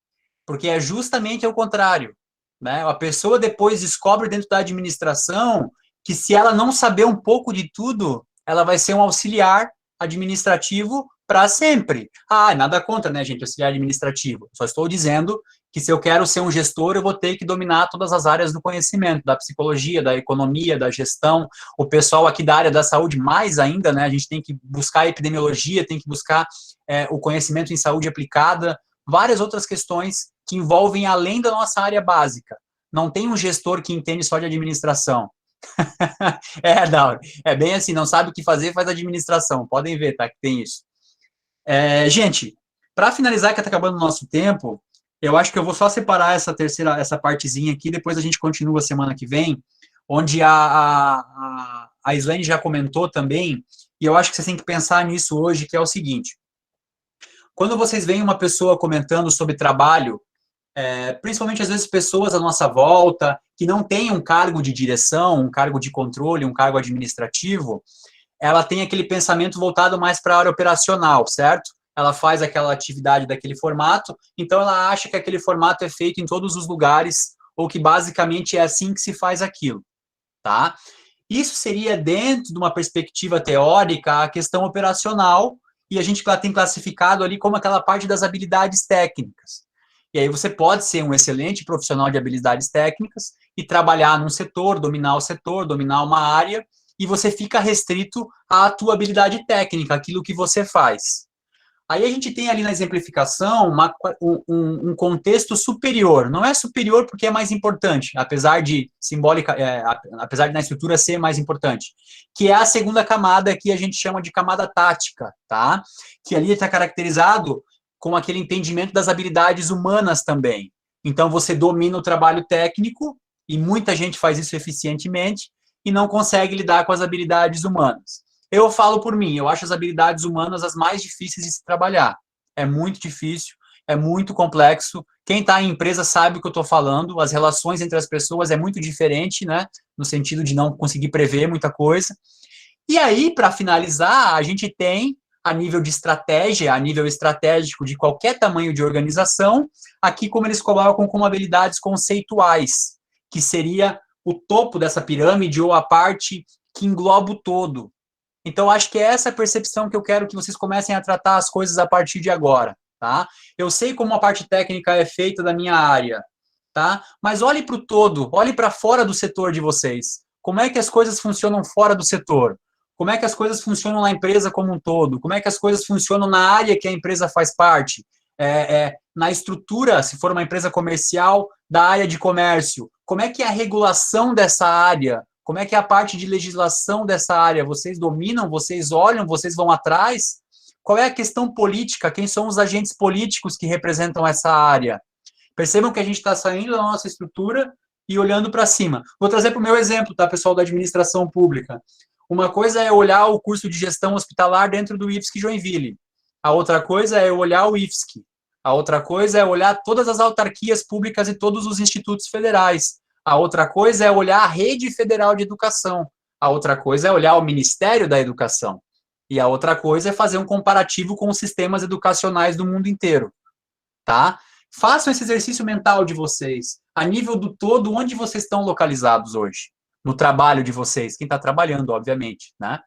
Porque é justamente o contrário. Né? A pessoa depois descobre dentro da administração que se ela não saber um pouco de tudo, ela vai ser um auxiliar administrativo para sempre. Nada contra, né, gente, auxiliar administrativo. Só estou dizendo que se eu quero ser um gestor, eu vou ter que dominar todas as áreas do conhecimento, da psicologia, da economia, da gestão, o pessoal aqui da área da saúde mais ainda, né, a gente tem que buscar epidemiologia, tem que buscar o conhecimento em saúde aplicada, várias outras questões que envolvem além da nossa área básica. Não tem um gestor que entende só de administração. Não, é bem assim, não sabe o que fazer, faz administração, podem ver, tá, que tem isso. Gente, para finalizar, que está acabando o nosso tempo, eu acho que eu vou só separar essa partezinha aqui, depois a gente continua semana que vem, onde a Islane já comentou também, e eu acho que vocês têm que pensar nisso hoje, que é o seguinte: quando vocês veem uma pessoa comentando sobre trabalho, principalmente às vezes pessoas à nossa volta, que não têm um cargo de direção, um cargo de controle, um cargo administrativo, ela tem aquele pensamento voltado mais para a área operacional, certo? Ela faz aquela atividade daquele formato, então ela acha que aquele formato é feito em todos os lugares, ou que basicamente é assim que se faz aquilo, tá? Isso seria, dentro de uma perspectiva teórica, a questão operacional, e a gente tem classificado ali como aquela parte das habilidades técnicas. E aí você pode ser um excelente profissional de habilidades técnicas e trabalhar num setor, dominar uma área, e você fica restrito à tua habilidade técnica, aquilo que você faz. Aí a gente tem ali na exemplificação um contexto superior. Não é superior porque é mais importante, apesar de na estrutura ser mais importante, que é a segunda camada, que a gente chama de camada tática, tá? Que ali está caracterizado com aquele entendimento das habilidades humanas também. Então você domina o trabalho técnico, e muita gente faz isso eficientemente, e não consegue lidar com as habilidades humanas. Eu falo por mim, eu acho as habilidades humanas as mais difíceis de se trabalhar. É muito difícil, é muito complexo. Quem está em empresa sabe o que eu estou falando, as relações entre as pessoas é muito diferente, né? No sentido de não conseguir prever muita coisa. E aí, para finalizar, a gente tem, a nível de estratégia, a nível estratégico de qualquer tamanho de organização, aqui como eles colocam como habilidades conceituais, que seria o topo dessa pirâmide ou a parte que engloba o todo. Então, acho que é essa percepção que eu quero que vocês comecem a tratar as coisas a partir de agora, tá? Eu sei como a parte técnica é feita da minha área, tá? Mas olhe para o todo, olhe para fora do setor de vocês. Como é que as coisas funcionam fora do setor? Como é que as coisas funcionam na empresa como um todo? Como é que as coisas funcionam na área que a empresa faz parte? Na estrutura, se for uma empresa comercial, da área de comércio. Como é que é a regulação dessa área? Como é que é a parte de legislação dessa área? Vocês dominam? Vocês olham? Vocês vão atrás? Qual é a questão política? Quem são os agentes políticos que representam essa área? Percebam que a gente está saindo da nossa estrutura e olhando para cima. Vou trazer para o meu exemplo, tá, pessoal da administração pública. Uma coisa é olhar o curso de gestão hospitalar dentro do IFSC Joinville. A outra coisa é olhar o IFSC. A outra coisa é olhar todas as autarquias públicas e todos os institutos federais. A outra coisa é olhar a rede federal de educação. A outra coisa é olhar o Ministério da Educação. E a outra coisa é fazer um comparativo com os sistemas educacionais do mundo inteiro. Tá? Façam esse exercício mental de vocês, a nível do todo, onde vocês estão localizados hoje. No trabalho de vocês. Quem está trabalhando, obviamente. Né?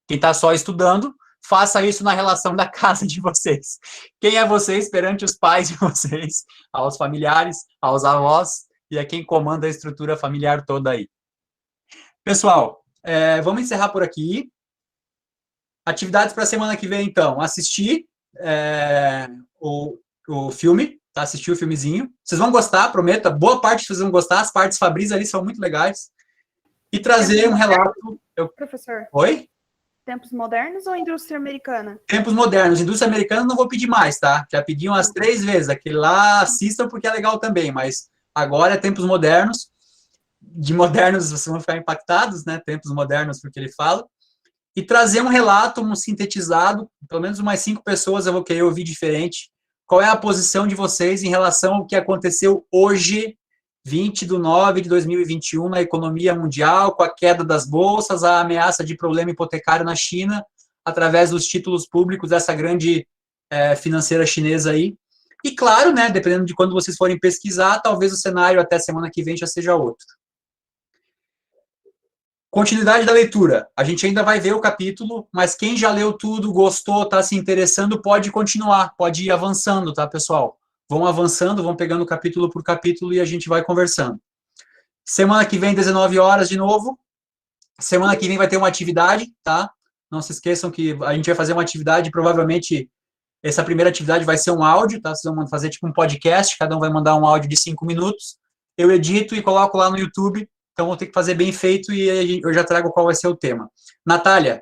Quem está só estudando, faça isso na relação da casa de vocês. Quem é vocês perante os pais de vocês, aos familiares, aos avós, e é quem comanda a estrutura familiar toda aí. Pessoal, vamos encerrar por aqui. Atividades para a semana que vem, então. Assistir o filme, tá? Assistir o filmezinho. Vocês vão gostar, prometo. Boa parte vocês vão gostar. As partes Fabris ali são muito legais. E trazer um relato... Professor. Oi? Tempos modernos ou indústria americana? Tempos modernos. Indústria americana não vou pedir mais, tá? Já pedi umas 3 vezes. Aquele lá, assistam porque é legal também, mas... Agora é tempos modernos, de modernos vocês vão ficar impactados, né? Tempos modernos, porque ele fala. E trazer um relato, um sintetizado, pelo menos umas 5 pessoas eu vou querer ouvir diferente. Qual é a posição de vocês em relação ao que aconteceu hoje, 20/9/2021, na economia mundial, com a queda das bolsas, a ameaça de problema hipotecário na China, através dos títulos públicos dessa grande financeira chinesa aí. E claro, né, dependendo de quando vocês forem pesquisar, talvez o cenário até semana que vem já seja outro. Continuidade da leitura. A gente ainda vai ver o capítulo, mas quem já leu tudo, gostou, está se interessando, pode continuar, pode ir avançando, tá, pessoal? vão avançando, vão pegando capítulo por capítulo e a gente vai conversando. Semana que vem, 19 horas de novo. Semana que vem vai ter uma atividade, tá? Não se esqueçam que a gente vai fazer uma atividade, provavelmente essa primeira atividade vai ser um áudio, tá? Vocês vão fazer tipo um podcast, cada um vai mandar um áudio de 5 minutos. Eu edito e coloco lá no YouTube, então vou ter que fazer bem feito e eu já trago qual vai ser o tema. Natália.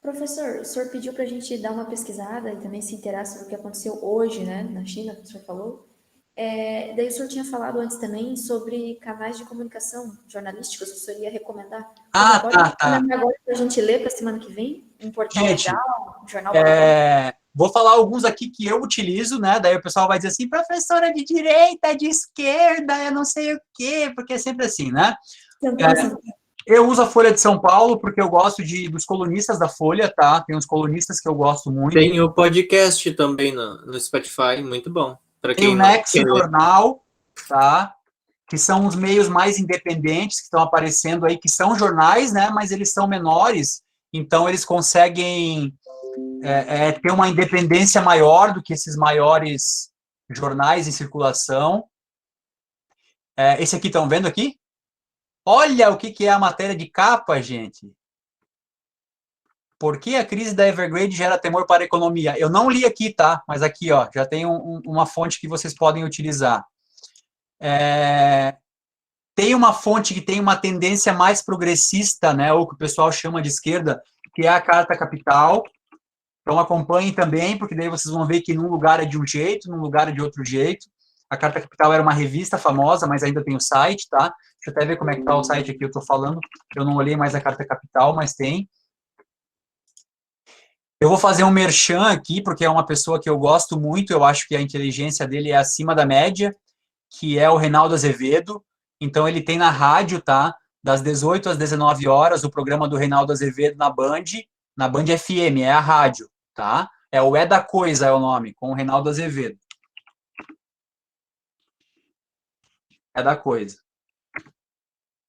Professor, o senhor pediu para a gente dar uma pesquisada e também se inteirar sobre o que aconteceu hoje, né, na China, que o senhor falou. Daí o senhor tinha falado antes também sobre canais de comunicação jornalísticos, o senhor ia recomendar. Tá. Agora para a gente ler para a semana que vem? Um portal legal, um jornal vou falar alguns aqui que eu utilizo, né? Daí o pessoal vai dizer assim, professora de direita, de esquerda, eu não sei o quê, porque é sempre assim, né? Eu uso a Folha de São Paulo porque eu gosto dos colunistas da Folha, tá? Tem uns colunistas que eu gosto muito. Tem o podcast também no Spotify, muito bom. Tem o Next Jornal, tá? Que são os meios mais independentes que estão aparecendo aí, que são jornais, né? Mas eles são menores, então eles conseguem ter uma independência maior do que esses maiores jornais em circulação. Esse aqui, estão vendo aqui? Olha o que é a matéria de capa, gente. Por que a crise da Evergrande gera temor para a economia? Eu não li aqui, tá? Mas aqui, ó, já tem uma fonte que vocês podem utilizar. Tem uma fonte que tem uma tendência mais progressista, né? Ou que o pessoal chama de esquerda, que é a Carta Capital. Então, acompanhem também, porque daí vocês vão ver que num lugar é de um jeito, num lugar é de outro jeito. A Carta Capital era uma revista famosa, mas ainda tem o site, tá? Deixa eu até ver como é que tá o site aqui, eu tô falando. Eu não olhei mais a Carta Capital, mas tem. Eu vou fazer um merchan aqui, porque é uma pessoa que eu gosto muito, eu acho que a inteligência dele é acima da média, que é o Reinaldo Azevedo. Então, ele tem na rádio, tá? Das 18 às 19 horas, o programa do Reinaldo Azevedo na Band FM, é a rádio, tá? O É da Coisa é o nome, com o Reinaldo Azevedo. É da Coisa.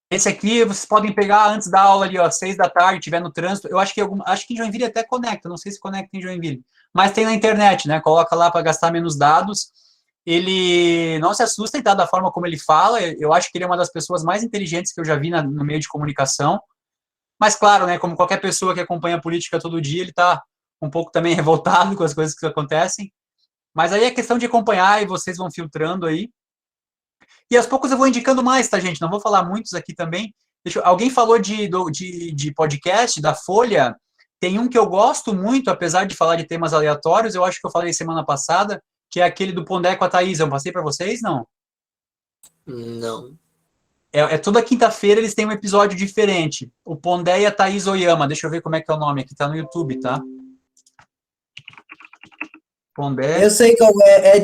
Esse aqui vocês podem pegar antes da aula ali, ó, 6 da tarde, tiver no trânsito. Eu acho que em Joinville até conecta, não sei se conecta em Joinville. Mas tem na internet, né? Coloca lá para gastar menos dados. Ele não se assusta, tá, da forma como ele fala. Eu acho que ele é uma das pessoas mais inteligentes que eu já vi no meio de comunicação. Mas, claro, né, como qualquer pessoa que acompanha a política todo dia, ele está um pouco também revoltado com as coisas que acontecem. Mas aí é questão de acompanhar e vocês vão filtrando aí. E aos poucos eu vou indicando mais, tá, gente? Não vou falar muitos aqui também. Alguém falou de podcast, da Folha. Tem um que eu gosto muito, apesar de falar de temas aleatórios, eu acho que eu falei semana passada, que é aquele do Pondé com a Thaís. Eu passei para vocês, não? Não. Toda quinta-feira eles têm um episódio diferente. O Pondé e a Thaís Oyama. Deixa eu ver como é que é o nome aqui. Tá no YouTube, tá? Pondé. Eu sei qual é.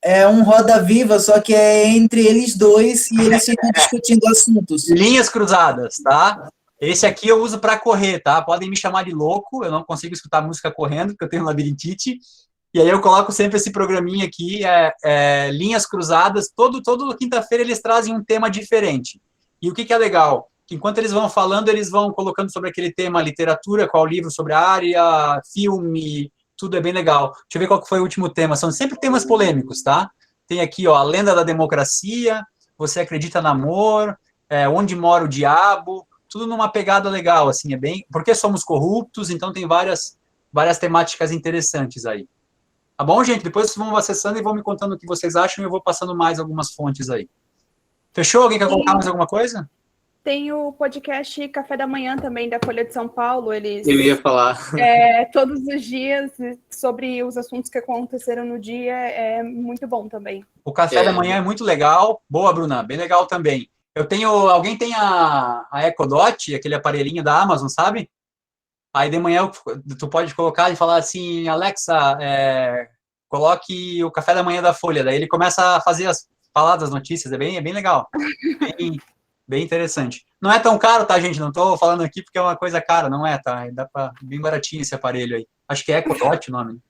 É um Roda Viva, só que é entre eles dois e eles ficam discutindo assuntos. Linhas cruzadas, tá? Esse aqui eu uso para correr, tá? Podem me chamar de louco. Eu não consigo escutar música correndo, porque eu tenho labirintite. E aí eu coloco sempre esse programinha aqui, Linhas Cruzadas. Todo quinta-feira eles trazem um tema diferente. E o que é legal? Enquanto eles vão falando, eles vão colocando sobre aquele tema, literatura, qual livro sobre a área, filme, tudo é bem legal. Deixa eu ver qual que foi o último tema. São sempre temas polêmicos, tá? Tem aqui, ó, a lenda da democracia, você acredita no amor, onde mora o diabo, tudo numa pegada legal, assim, é bem... Porque somos corruptos, então tem várias temáticas interessantes aí. Tá bom, gente? Depois vocês vão acessando e vão me contando o que vocês acham e eu vou passando mais algumas fontes aí. Fechou? Alguém quer colocar mais alguma coisa? Tem o podcast Café da Manhã também, da Folha de São Paulo. Eles, eu ia falar. Todos os dias, sobre os assuntos que aconteceram no dia, é muito bom também. O Café da Manhã é muito legal. Boa, Bruna, bem legal também. Alguém tem a Echo Dot, aquele aparelhinho da Amazon, sabe? Aí de manhã tu pode colocar e falar assim, Alexa, coloque o Café da Manhã da Folha. Daí ele começa a falar das notícias, é bem legal. Bem interessante. Não é tão caro, tá, gente? Não tô falando aqui porque é uma coisa cara, não é, tá? Bem baratinho esse aparelho aí. Acho que é Echo Dot o nome.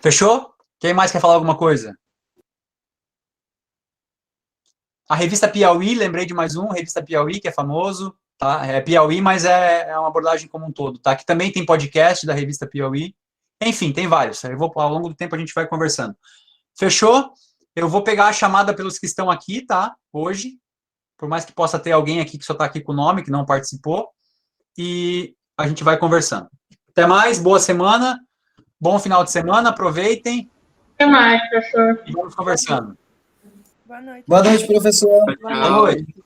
Fechou? Quem mais quer falar alguma coisa? A revista Piauí, lembrei de mais um, revista Piauí, que é famoso. Tá? É Piauí, mas é uma abordagem como um todo, tá? Que também tem podcast da revista Piauí. Enfim, tem vários. Ao longo do tempo a gente vai conversando. Fechou? Eu vou pegar a chamada pelos que estão aqui, tá? Hoje. Por mais que possa ter alguém aqui que só está aqui com o nome, que não participou. E a gente vai conversando. Até mais, boa semana. Bom final de semana, aproveitem. Até mais, professor. E vamos conversando. Boa noite. Boa noite, professor. Boa noite.